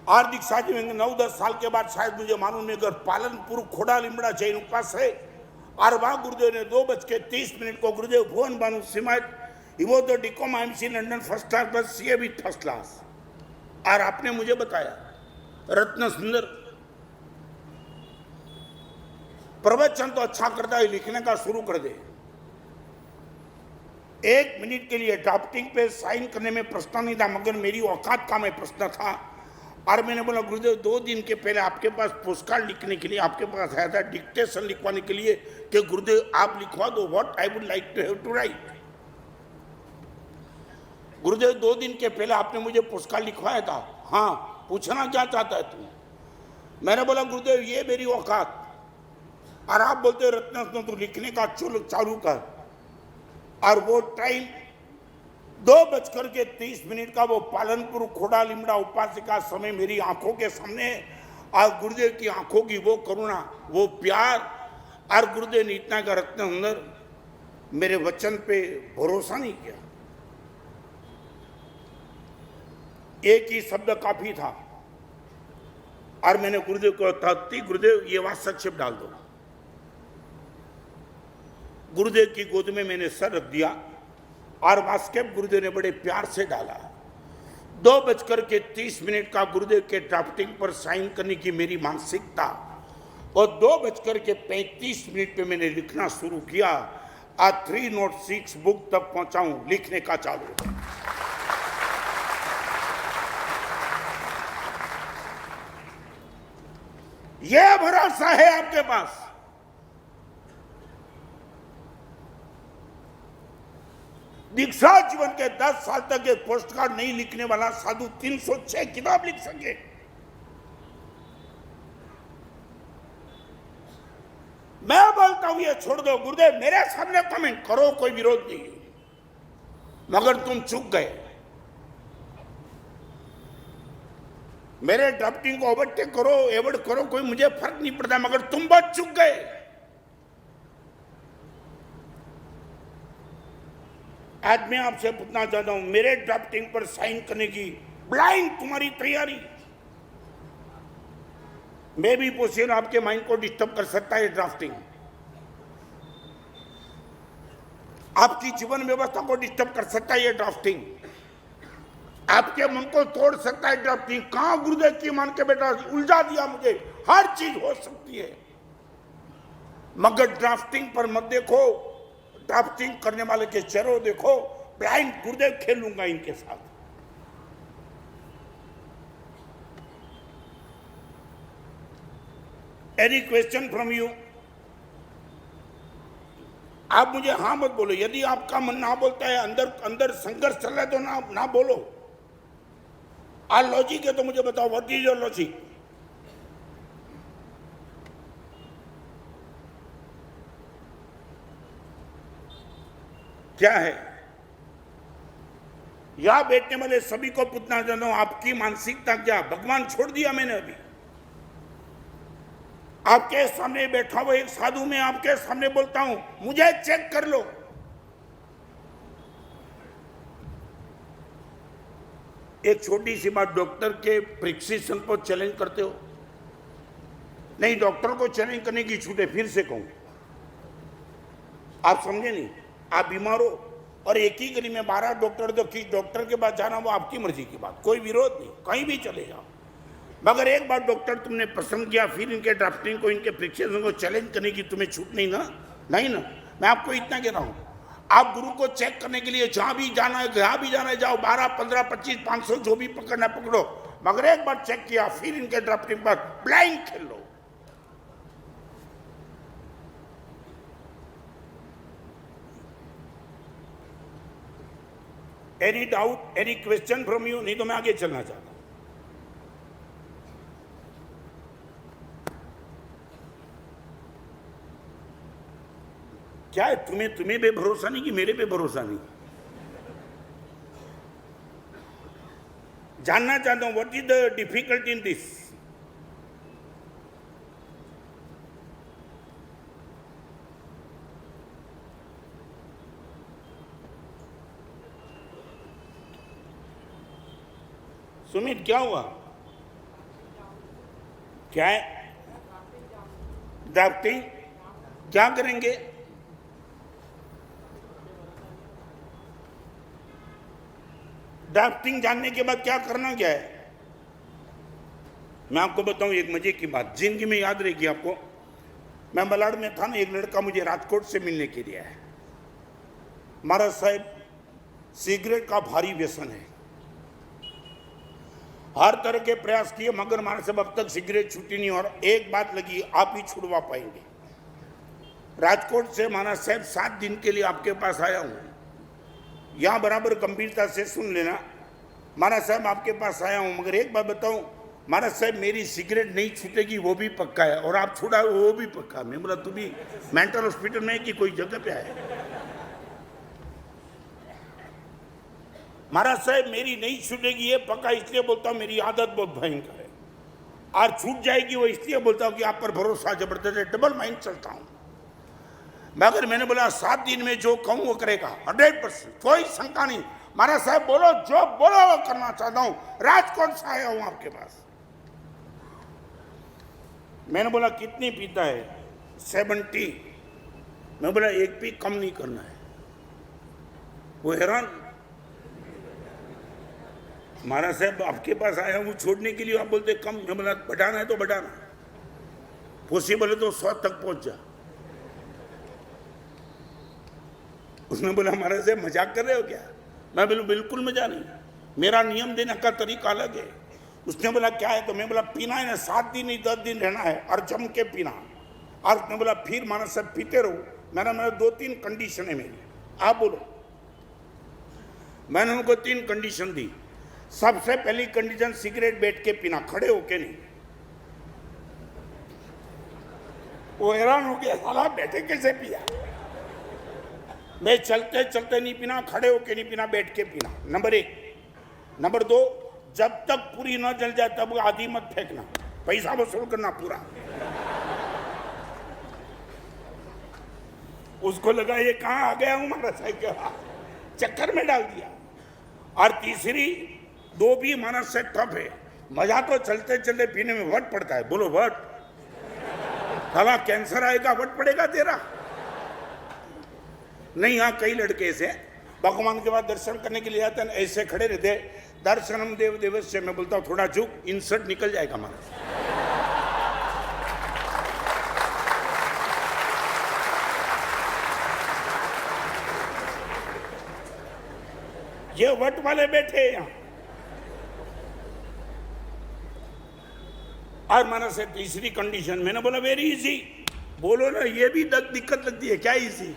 हार्दिक साथी में 9-10 साल के बाद शायद मुझे मालूम नहीं, अगर पालनपुर खोड़ा लिमड़ा जैन उपास है, और वहां गुरुदेव ने 2:30 को गुरुदेव भुवन बानु सिमायत वो तो डिकॉम IMC लंदन फर्स्ट क्लास बस CA भी फर्स्ट क्लास, और आपने मुझे बताया रत्न सुंदर प्रवचन तो अच्छा करता है, लिखने का शुरू कर दे। 1 मिनट के लिए ड्राफ्टिंग पे साइन करने में प्रश्न नहीं था, मगर मेरी औकात का मैं प्रश्न था। और मैंने बोला गुरुदेव 2 दिन के पहले आपके पास पोस्टकार्ड लिखने के लिए आपके पास आया था, डिक्टेशन लिखवाने के लिए कि गुरुदेव आप लिखवा दो, what I would like to have to write. गुरुदेव 2 दिन के पहले आपने मुझे पोस्टकार्ड लिखवाया था, हाँ पूछना क्या चाहता है तू? मैंने बोला गुरुदेव ये मेरी औकात, और आप बोलते हो रत्न तू लिखने का चालू कर। और वो टाइम 2:30 का वो पालनपुर खोड़ा लिमड़ा उपासिका समय मेरी आंखों के सामने, और गुरुदेव की आंखों की वो करुणा, वो प्यार, और गुरुदेव ने इतना का रत्न सुंदर मेरे वचन पे भरोसा नहीं किया। एक ही शब्द काफी था, और मैंने गुरुदेव को कहती गुरुदेव ये बात संक्षेप डाल दो। गुरुदेव की गोद में मैंने सर रख दिया, और वास्केप गुरुदेव ने बड़े प्यार से डाला। 2:30 का गुरुदेव के ड्राफ्टिंग पर साइन करने की मेरी मानसिकता, और 2:35 पे मैंने लिखना शुरू किया। आज 306 बुक तक पहुंचा हूं, लिखने का चालू है। यह भरोसा है आपके पास। दीक्षा जीवन के 10 साल तक एक पोस्ट कार्ड नहीं लिखने वाला साधु 306 किताब लिख सके। मैं बोलता हूं ये छोड़ दो गुरुदेव, मेरे सामने कमेंट करो, कोई विरोध नहीं, मगर तुम चूक गए। मेरे ड्राफ्टिंग को ओवरटेक करो, एवॉर्ड करो, कोई मुझे फर्क नहीं पड़ता, मगर तुम बहुत चूक गए। आज मैं आपसे पूछना चाहता हूं, मेरे ड्राफ्टिंग पर साइन करने की ब्लाइंड तुम्हारी तैयारी, मैं भी पोषण आपके माइंड को डिस्टर्ब कर सकता है ड्राफ्टिंग, आपकी जीवन व्यवस्था को डिस्टर्ब कर सकता है ये ड्राफ्टिंग, आपके मन को तोड़ सकता है ड्राफ्टिंग। कहां गुरुदेव की मान के बेटा उलझा दिया मुझे, हर चीज हो सकती है, मगर ड्राफ्टिंग पर मत देखो, ड्राफ्टिंग करने वाले के चेहरे देखो। ब्लाइंड गुरुदेव खेलूंगा इनके साथ। Any question from you? आप मुझे हाँ मत बोलो, यदि आपका मन ना बोलता है, अंदर अंदर संघर्ष चल रहा है तो ना बोलो। आज लॉजिक है तो मुझे बताओ, व्हाट इज योर लॉजिक? क्या है? यहां बैठने वाले सभी को पूछना चाहता हूं, आपकी मानसिकता क्या? भगवान छोड़ दिया मैंने अभी। आपके सामने बैठा हुआ एक साधु में आपके सामने बोलता हूं, मुझे चेक कर लो। एक छोटी सी बात, डॉक्टर के प्रिस्क्रिप्शन को चैलेंज करते हो? नहीं, डॉक्टर को चैलेंज करने की छूट है। फिर से कहूं, आप समझे नहीं? आप बीमार हो और एक ही गली में 12 डॉक्टर, तो किस डॉक्टर के पास जाना वो आपकी मर्जी की बात, कोई विरोध नहीं, कहीं भी चले जाओ। मगर एक बार डॉक्टर तुमने पसंद किया, फिर इनके ड्राफ्टिंग को, इनके प्रिस्क्रिप्शन को चैलेंज करने की तुम्हें छूट नहीं ना? नहीं ना? मैं आपको इतना कह रहा हूं, आप गुरु को चेक करने के लिए जहां भी जाना है, जहां भी जाना है जाओ, 12, 15, 25, 500 जो भी पकड़ना पकड़ो, मगर एक बार चेक किया, फिर इनके ड्राफ्टिंग पर ब्लाइंड खेल लो। Any doubt, any question from you? नहीं तो मैं आगे चलना चाहता हूं। क्या है, तुम्हें पे भरोसा नहीं कि मेरे पे भरोसा नहीं? जानना चाहता हूं, what is the difficulty in this? Sumit, क्या हुआ? क्या है? ड्राफ्टिंग क्या करेंगे? ड्राफ्टिंग जानने के बाद क्या करना क्या है? मैं आपको बताऊं एक मजे की बात, जिंदगी में याद रहेगी आपको। मैं मलाड में था ना, एक लड़का मुझे राजकोट से मिलने के लिए आया। महाराज साहब, सिगरेट का भारी व्यसन है, हर तरह के प्रयास किए, मगर महाराज साहब अब तक सिगरेट छूटी नहीं, और एक बात लगी, आप ही छुड़वा पाएंगे। राजकोट से महाराज साहब 7 दिन के लिए आपके पास आया हूं। यहां बराबर गंभीरता से सुन लेना, महाराज साहब आपके पास आया हूं, मगर एक बात बताऊं महाराज साहब, मेरी सिगरेट नहीं छूटेगी वो भी पक्का है, और आप छुड़ा वो भी पक्का। मैं बोला, तू भी मेंटल हॉस्पिटल में कि कोई जगह पे आया? महाराज साहब मेरी नहीं छूटेगी ये पक्का, इसलिए बोलता हूं मेरी आदत बहुत भयंकर है, और छूट जाएगी वो इसलिए बोलता हूं कि आप पर भरोसा जबरदस्त है, डबल माइंड चलता हूं। मगर मैंने बोला 7 दिन में जो कहूं वो करेगा, 100%, कोई शंका नहीं। महाराज साहब बोलो, जो बोलो वो करना चाहता हूं, राजकोट से आया हूं आपके पास। मैंने बोला कितनी पीता है? 70। मैं बोला एक भी कम नहीं करना है। वो हैरान, महाराज साहब आपके पास आया हूँ छोड़ने के लिए, आप बोलते कम। मैं बोला बढ़ाना है तो बढ़ाना, पॉसिबल है तो 100 तक पहुंच जा। उसने बोला महाराज साहब मजाक कर रहे हो क्या? मैं बोलूँ बिल्कुल मजा नहीं, मेरा नियम देने का तरीका अलग है। उसने बोला क्या है? तो मैं बोला पीना है ना, 7 दिन नहीं 10 दिन रहना है और जम के पीना। और उसने बोला फिर महाराज साहब पीते रहो। मेरा 2-3 कंडीशन है मेरी, आप बोलो। मैंने उनको 3 कंडीशन दी। सबसे पहली कंडीशन, सिगरेट बैठ के पीना, खड़े होके नहीं। वो हैरान हो गया, साला बैठे कैसे पिया? मैं चलते चलते नहीं पीना, खड़े होके नहीं पीना, बैठ के पीना, नंबर 1। नंबर 2, जब तक पूरी न जल जाए तब आधी मत फेंकना, पैसा वसूल करना पूरा। उसको लगा ये कहां आ गया हूं, महाराज साहब चक्कर में डाल दिया। और तीसरी 2 भी महाराज से टफ है। मजा तो चलते चलते पीने में वट पड़ता है, बोलो वट। साला कैंसर आएगा वट पड़ेगा तेरा? नहीं, यहाँ कई लड़के से भगवान के बाद दर्शन करने के लिए आते हैं, ऐसे खड़े रहते, दर्शनम देव देवस्य। मैं बोलता हूँ थोड़ा झुक, इंसर्ट निकल जाएगा महाराज। ये वट वाले बैठे हैं यहाँ। और महाराज से तीसरी कंडीशन, मैंने बोला वेरी इजी। बोलो ना, ये भी दिक्कत लगती है क्या इजी?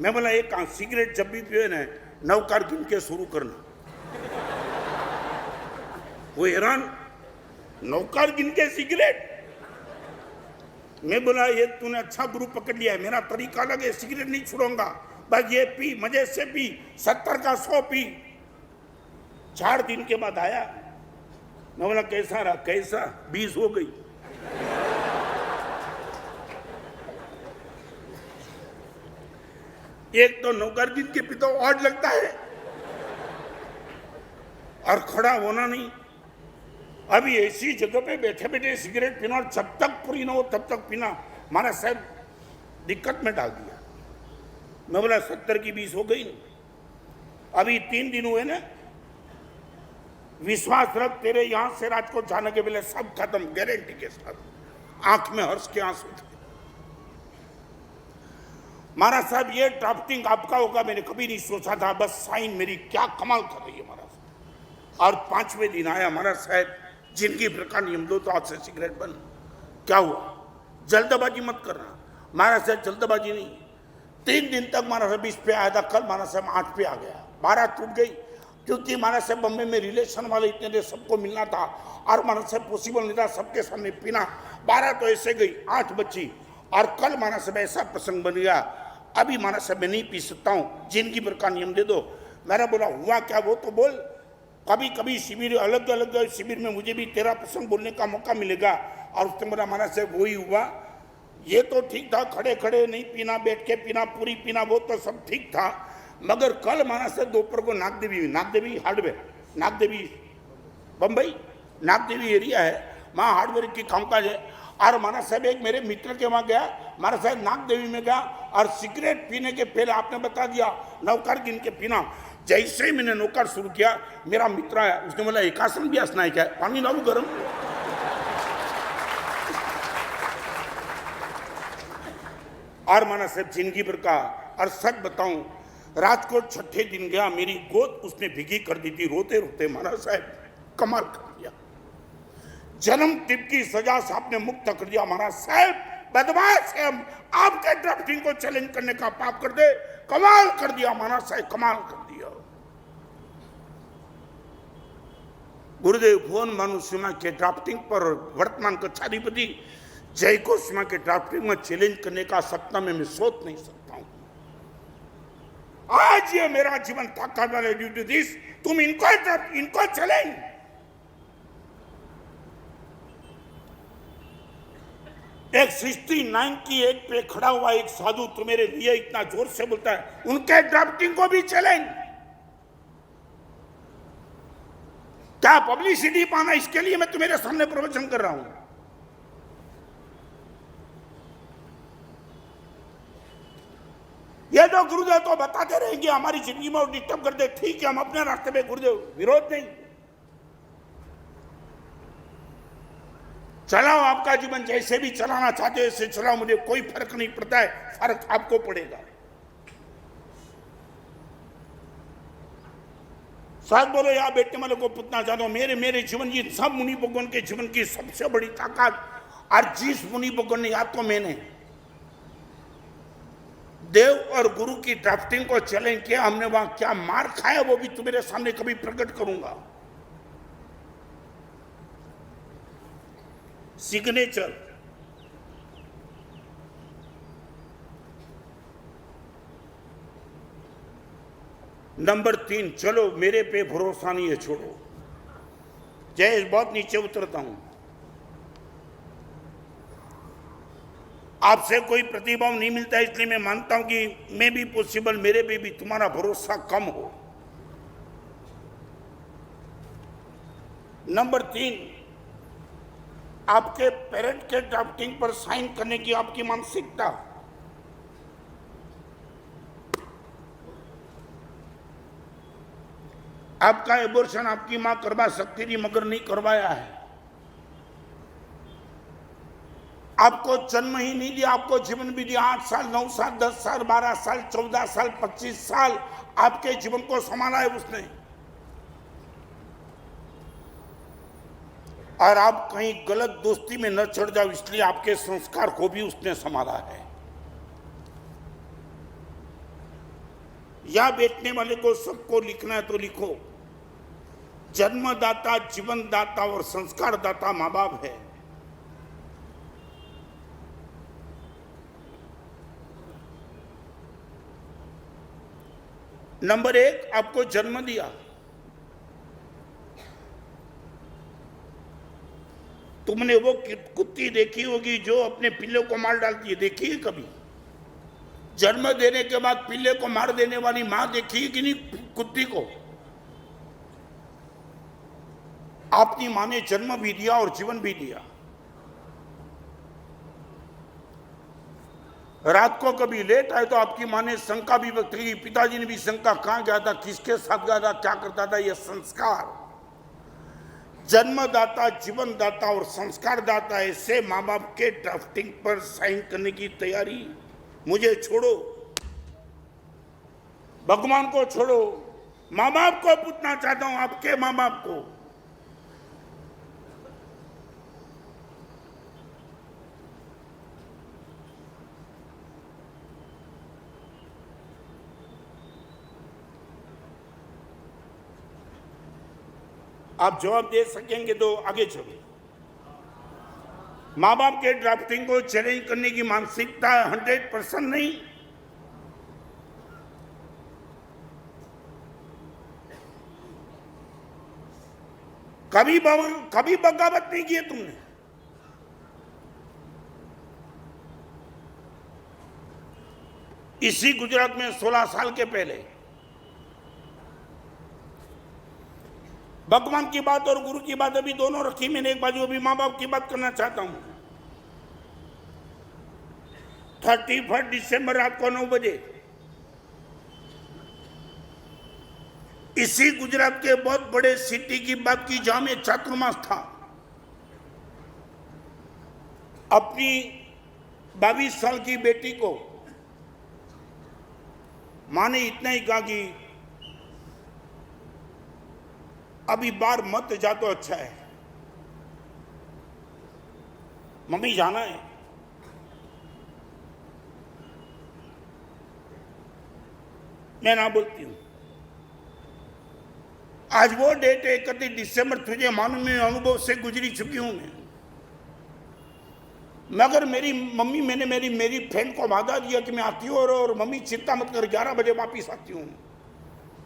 मैं बोला एक काम, सिगरेट जब भी पिए ना 9 कार गिन के शुरू करना। वो हैरान, 9 कार गिन के सिगरेट? मैं बोला ये तूने अच्छा गुरु पकड़ लिया है, मेरा तरीका अलग है, सिगरेट नहीं छुड़ाऊंगा, बस ये पी, मजे से पी, 70 का 100 पी। 4 दिन के बाद आया, मैं बोला कैसा रहा? कैसा? 20 हो गई। एक तो नौकर गिन के पीता ऑड लगता है, और खड़ा होना नहीं। अभी ऐसी जगह पे बैठे बैठे सिगरेट पीना और जब तक पूरी ना हो तब तक पीना, महाराज साहब दिक्कत में डाल दिया। मैं बोला 70 की 20 हो गई। अभी 3 दिन हुए ना, विश्वास रख तेरे यहां से राज को जाने के पहले सब खत्म, गारंटी के साथ। आंख में हर्ष के आंसू थे। महाराज साहब ये ड्राफ्टिंग आपका होगा मैंने कभी नहीं सोचा था, बस साइन मेरी क्या कमाल कर रही है महाराज। और 5वें दिन आया महाराज साहब, जिंदगी भर का नियम दो तो आज से सिगरेट बंद। क्या हुआ? जल्दबाजी मत करना। महाराज साहब जल्दबाजी नहीं। 3 दिन तक महाराज साहब 20 पे आया था, कल महाराज साहब 8 पे आ गया। 12 टूट गई, क्योंकि महाराज साहब बम्बे में रिलेशन वाले इतने थे, सबको मिलना था, और महाराज साहब पॉसिबल नहीं था सबके सामने पीना। 12 तो ऐसे गई, 8 बची। और कल महाराज साहब ऐसा प्रसंग बन गया, अभी महाराज साहब मैं नहीं पी सकता हूँ, जिंदगी भर का नियम दे दो। मैंने बोला हुआ क्या? वो तो बोल। कभी कभी शिविर, अलग अलग शिविर में मुझे भी तेरा प्रसंग बोलने का मौका मिलेगा। और उसने बोला महाराज साहब वही हुआ। ये तो ठीक था, खड़े खड़े नहीं पीना, बैठ के पीना, पूरी पीना, वो तो सब ठीक था। मगर कल महाराज साहब दोपहर को नागदेवी हार्डवेयर, नागदेवी बम्बई, नागदेवी एरिया है, वहाँ हार्डवेयर की कामकाज है। और महाराज साहब एक मेरे मित्र के वहाँ गया, महाराज साहब नागदेवी में गया, और सिगरेट पीने के पहले आपने बता दिया 9 कार गिन के पीना। जैसे ही मैंने नौकर शुरू किया, मेरा मित्र आया, उसने बोला एक आसन भी आसना है क्या? पानी डालू गर्म। और महाराज साहब जिंदगी भर का, और सच बताऊं, रात को 6ठे दिन गया, मेरी गोद उसने भिगी कर दी थी, रोते रोते महाराज साहब कमाल कर दिया। जन्म टिप की सजा से आपने मुक्त कर दिया महाराज साहब। बदमाश है हम, आपके ड्राफ्टिंग को चैलेंज करने का पाप कर दे, कमाल कर दिया महाराज साहब, कमाल कर दिया। गुरुदेव भुवन मनु सिन्हा के ड्राफ्टिंग पर वर्तमान कक्षाधिपति जयको सिन्हा के ड्राफ्टिंग में चैलेंज करने का सपना में मैं सोच नहीं सकता हूं। आज ये मेरा जीवन ताकत वाले ड्यू टू दिस, तुम इनको चैलेंज। एक 69 की एज पे खड़ा हुआ एक साधु तुम्हारे लिए इतना जोर से बोलता है, उनके ड्राफ्टिंग को भी चैलेंज। क्या पब्लिसिटी पाना, इसके लिए मैं तुम्हारे सामने प्रवचन कर रहा हूं। ये तो गुरुदेव तो बताते रहेंगे हमारी जिंदगी में और डिस्टर्ब कर दे, ठीक है, हम अपने रास्ते में, गुरुदेव विरोध नहीं। चलाओ आपका जीवन जैसे भी चलाना चाहते हो ऐसे चलाओ, मुझे कोई फर्क नहीं पड़ता है, फर्क आपको पड़ेगा। साथ बोलो यहाँ बैठने वाले को पूछना चाहता हूं, मेरे जीवन की, सब मुनि भगवान के जीवन की सबसे बड़ी ताकत, और जिस मुनि भगवान ने, याद तो मैंने देव और गुरु की ड्राफ्टिंग को चैलेंज किया, हमने वहां क्या मार खाया वो भी तुम्हारे सामने कभी प्रकट करूंगा। सिग्नेचर नंबर 3, चलो मेरे पे भरोसा नहीं है, छोड़ो। जय, बहुत नीचे उतरता हूं, आपसे कोई प्रतिभाव नहीं मिलता, इसलिए मैं मानता हूं कि मैं भी पॉसिबल, मेरे पे भी तुम्हारा भरोसा कम हो। नंबर 3, आपके पेरेंट के ड्राफ्टिंग पर साइन करने की आपकी मानसिकता। आपका एबॉर्शन आपकी मां करवा सकती थी मगर नहीं करवाया है। आपको जन्म ही नहीं दिया, आपको जीवन भी दिया, 8 साल, 9 साल, 10 साल, 12 साल, 14 साल, 25 साल आपके जीवन को संभाला है उसने। और आप कहीं गलत दोस्ती में न चढ़ जाओ, इसलिए आपके संस्कार को भी उसने संभाला है। या बैठने वाले को सबको लिखना है तो लिखो, जन्मदाता, जीवनदाता और संस्कारदाता माँ बाप है। नंबर 1, आपको जन्म दिया, तुमने वो कुत्ती देखी होगी जो अपने पिल्ले को मार डालती है, देखी है कभी? जन्म देने के बाद पिल्ले को मार देने वाली मां देखी है कि नहीं कुत्ती को? आपकी मां ने जन्म भी दिया और जीवन भी दिया। रात को कभी लेट आए तो आपकी मां ने शंका भी व्यक्त की, पिताजी ने भी शंका, कहां गया था, किसके साथ गया था, क्या करता था। यह संस्कार, जन्मदाता, जीवनदाता और संस्कारदाता, ऐसे माँ बाप के ड्राफ्टिंग पर साइन करने की तैयारी। मुझे छोड़ो, भगवान को छोड़ो, माँ बाप को पूछना चाहता हूं, आपके माँ बाप को। आप जवाब दे सकेंगे तो आगे चलो। माँ बाप के ड्राफ्टिंग को चैलेंज करने की मानसिकता 100% नहीं, कभी बगावत नहीं की है तुमने। इसी गुजरात में 16 साल के पहले भगवान की बात और गुरु की बात अभी दोनों रखी मैंने एक बाजू, अभी माँ बाप की बात करना चाहता हूं। 31 दिसंबर रात को 9 बजे इसी गुजरात के बहुत बड़े सिटी की बात की जहां में चातुर्मास था, अपनी 22 साल की बेटी को मां ने इतना ही कहा कि अभी बाहर मत जा तो अच्छा है, मम्मी जाना है। मैं ना बोलती हूं। आज वो डेट है 31 दिसंबर, तुझे मालूम है अनुभव से गुजरी चुकी हूं मैं। मगर मेरी मम्मी, मैंने मेरी फ्रेंड को वादा दिया कि मैं आती हूँ और मम्मी चिंता मत कर, 11 बजे वापिस आती हूँ।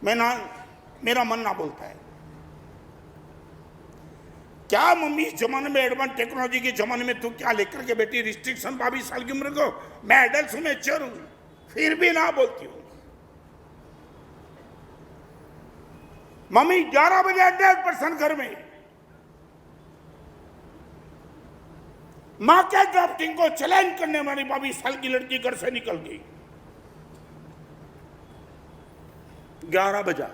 मेरा मन ना बोलता है। क्या मम्मी इस जमाने में, एडवांस टेक्नोलॉजी के जमाने में तू क्या लेकर के बेटी रिस्ट्रिक्शन 22 साल की उम्र को? मैं एडल्ट हूं, मैच्योर हूं, फिर भी ना बोलती हूं। मम्मी 11 बजे 100% घर में। मां के ड्राफ्टिंग को चैलेंज करने वाली 22 साल की लड़की घर से निकल गई। 11 बजा,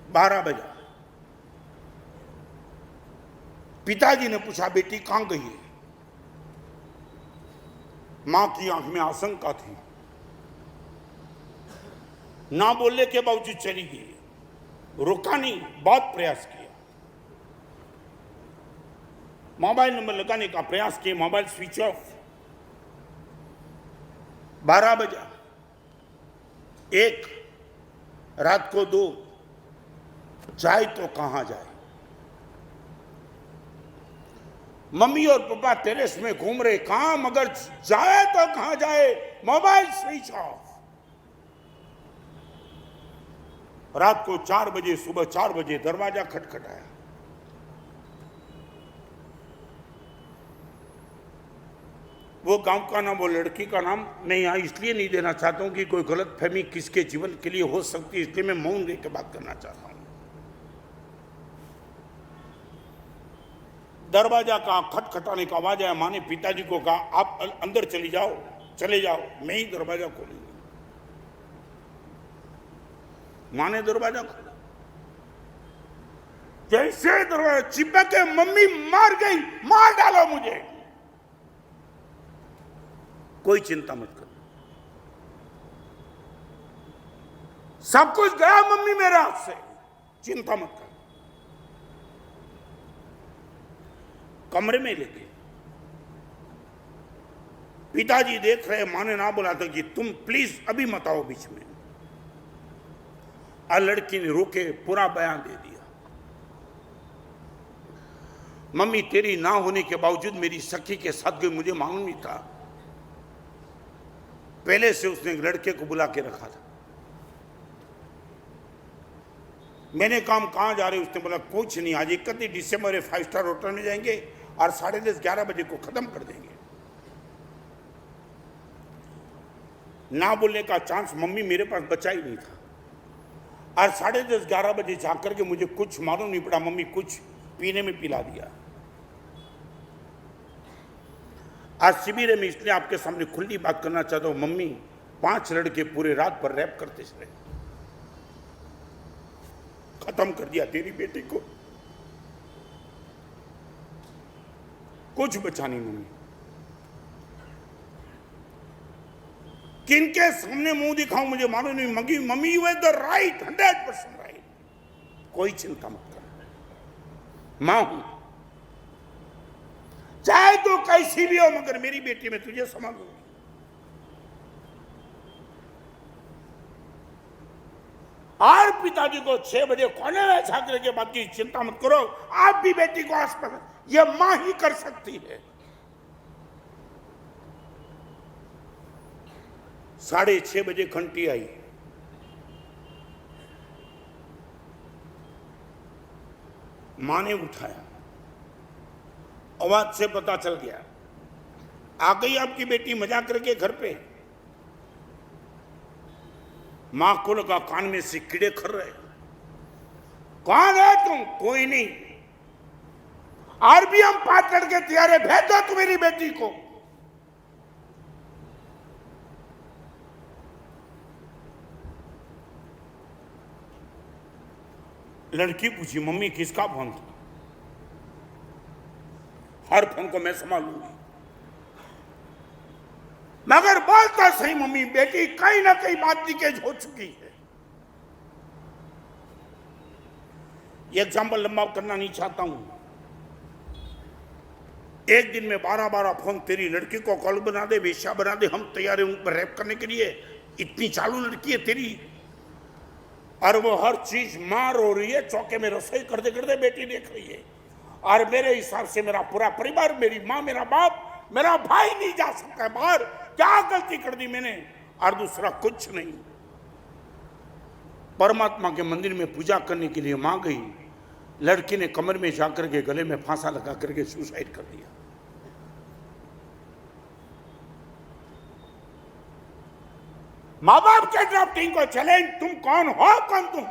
12 बजा। पिताजी ने पूछा, बेटी कहां गई है? मां की आंख में आशंका थी, ना बोलने के बावजूद चली गई। रोका नहीं, बहुत प्रयास किया, मोबाइल नंबर लगाने का प्रयास किया, मोबाइल स्विच ऑफ। 12 बजा, 1, रात को 2, जाए तो कहां जाए? मम्मी और पापा टेरेस में घूम रहे, कहां मगर जाए तो कहां जाए? Mobile switch off. रात को 4 बजे, सुबह 4 बजे दरवाजा खटखटाया। वो गांव का नाम, वो लड़की का नाम मैं यहां इसलिए नहीं देना चाहता हूं कि कोई गलत फहमी किसके जीवन के लिए हो सकती है, इसलिए मैं मौन रह के बात करना चाहता हूं। दरवाजा का खटखटाने का आवाज आया। मां ने पिताजी को कहा, आप अंदर चले जाओ, मैं ही दरवाजा खोलूंगी। मां ने दरवाजा खोला, जैसे दरवाजा चिपक के, मम्मी मार गई, मार डालो मुझे। कोई चिंता मत करो, सब कुछ गया मम्मी मेरे हाथ से, चिंता मत कर। कमरे में लेके पिताजी देख रहे, मां ने ना बोला था कि तुम प्लीज अभी मत आओ बीच में। लड़की ने रोके पूरा बयान दे दिया। मम्मी तेरी ना होने के बावजूद मेरी सखी के साथ गई, मुझे मालूम नहीं था। पहले से उसने लड़के को बुला के रखा था। मैंने काम कहां जा रहे? उसने बोला कुछ नहीं, आज 31 दिसंबर 5 स्टार होटल में जाएंगे और 10:30 11 बजे को खत्म कर देंगे। ना बोलने का चांस मम्मी मेरे पास बचा ही नहीं था। और 10:30 11 बजे जाकर के मुझे कुछ मालूम नहीं पड़ा, मम्मी कुछ पीने में पिला दिया। आज शिविर में इसलिए आपके सामने खुली बात करना चाहता हूं, मम्मी 5 लड़के पूरे रात भर रैप करते चले, खत्म कर दिया तेरी बेटी को, कुछ बचा नहीं। मम्मी किनके सामने मुंह दिखाऊं मुझे मालूम नहीं। Mummy you have the right, 100% right, कोई चिंता मत कर, मां हूं, चाहे तो कैसी भी हो, मगर मेरी बेटी में तुझे संभालूंगी। और पिताजी को 6 बजे कोने में झांकने के बाद की चिंता मत करो, आप भी बेटी को आसपास, ये मां ही कर सकती है। 6:30 बजे घंटी आई। मां ने उठाया, आवाज से पता चल गया आ गई आपकी बेटी मजाक करके घर पे। मां को लगा कान में से कीड़े खर रहे। कौन है तुम? कोई नहीं, और भी हम 5 लड़के तैयार है, भेज दो तू मेरी बेटी को। लड़की पूछी, मम्मी किसका फोन था? हर फोन को मैं संभालूंगी, मगर बोलता सही मम्मी, बेटी कहीं ना कहीं बात लीकेज हो चुकी है। ये एग्जाम्पल लंबा करना नहीं चाहता हूं। एक दिन में 12 फोन तेरी लड़की को कॉल बना दे, वेश्या बना दे, हम तैयार हैं उन पर रैप करने के लिए। इतनी चालू लड़की है तेरी, और वो हर चीज मार हो रही है, चौके में रसोई करते करते बेटी देख रही है। और मेरे हिसाब से मेरा पूरा परिवार, मेरी माँ, मेरा बाप, मेरा भाई नहीं जा सकता बाहर। क्या गलती कर दी मैंने? और दूसरा कुछ नहीं। परमात्मा के मंदिर में पूजा करने के लिए मां गई, लड़की ने कमर में जाकर के गले में फांसा लगा करके सुसाइड कर दिया। माँ बाप के ड्राफ्टिंग को चैलेंज, तुम कौन हो? कौन तुम?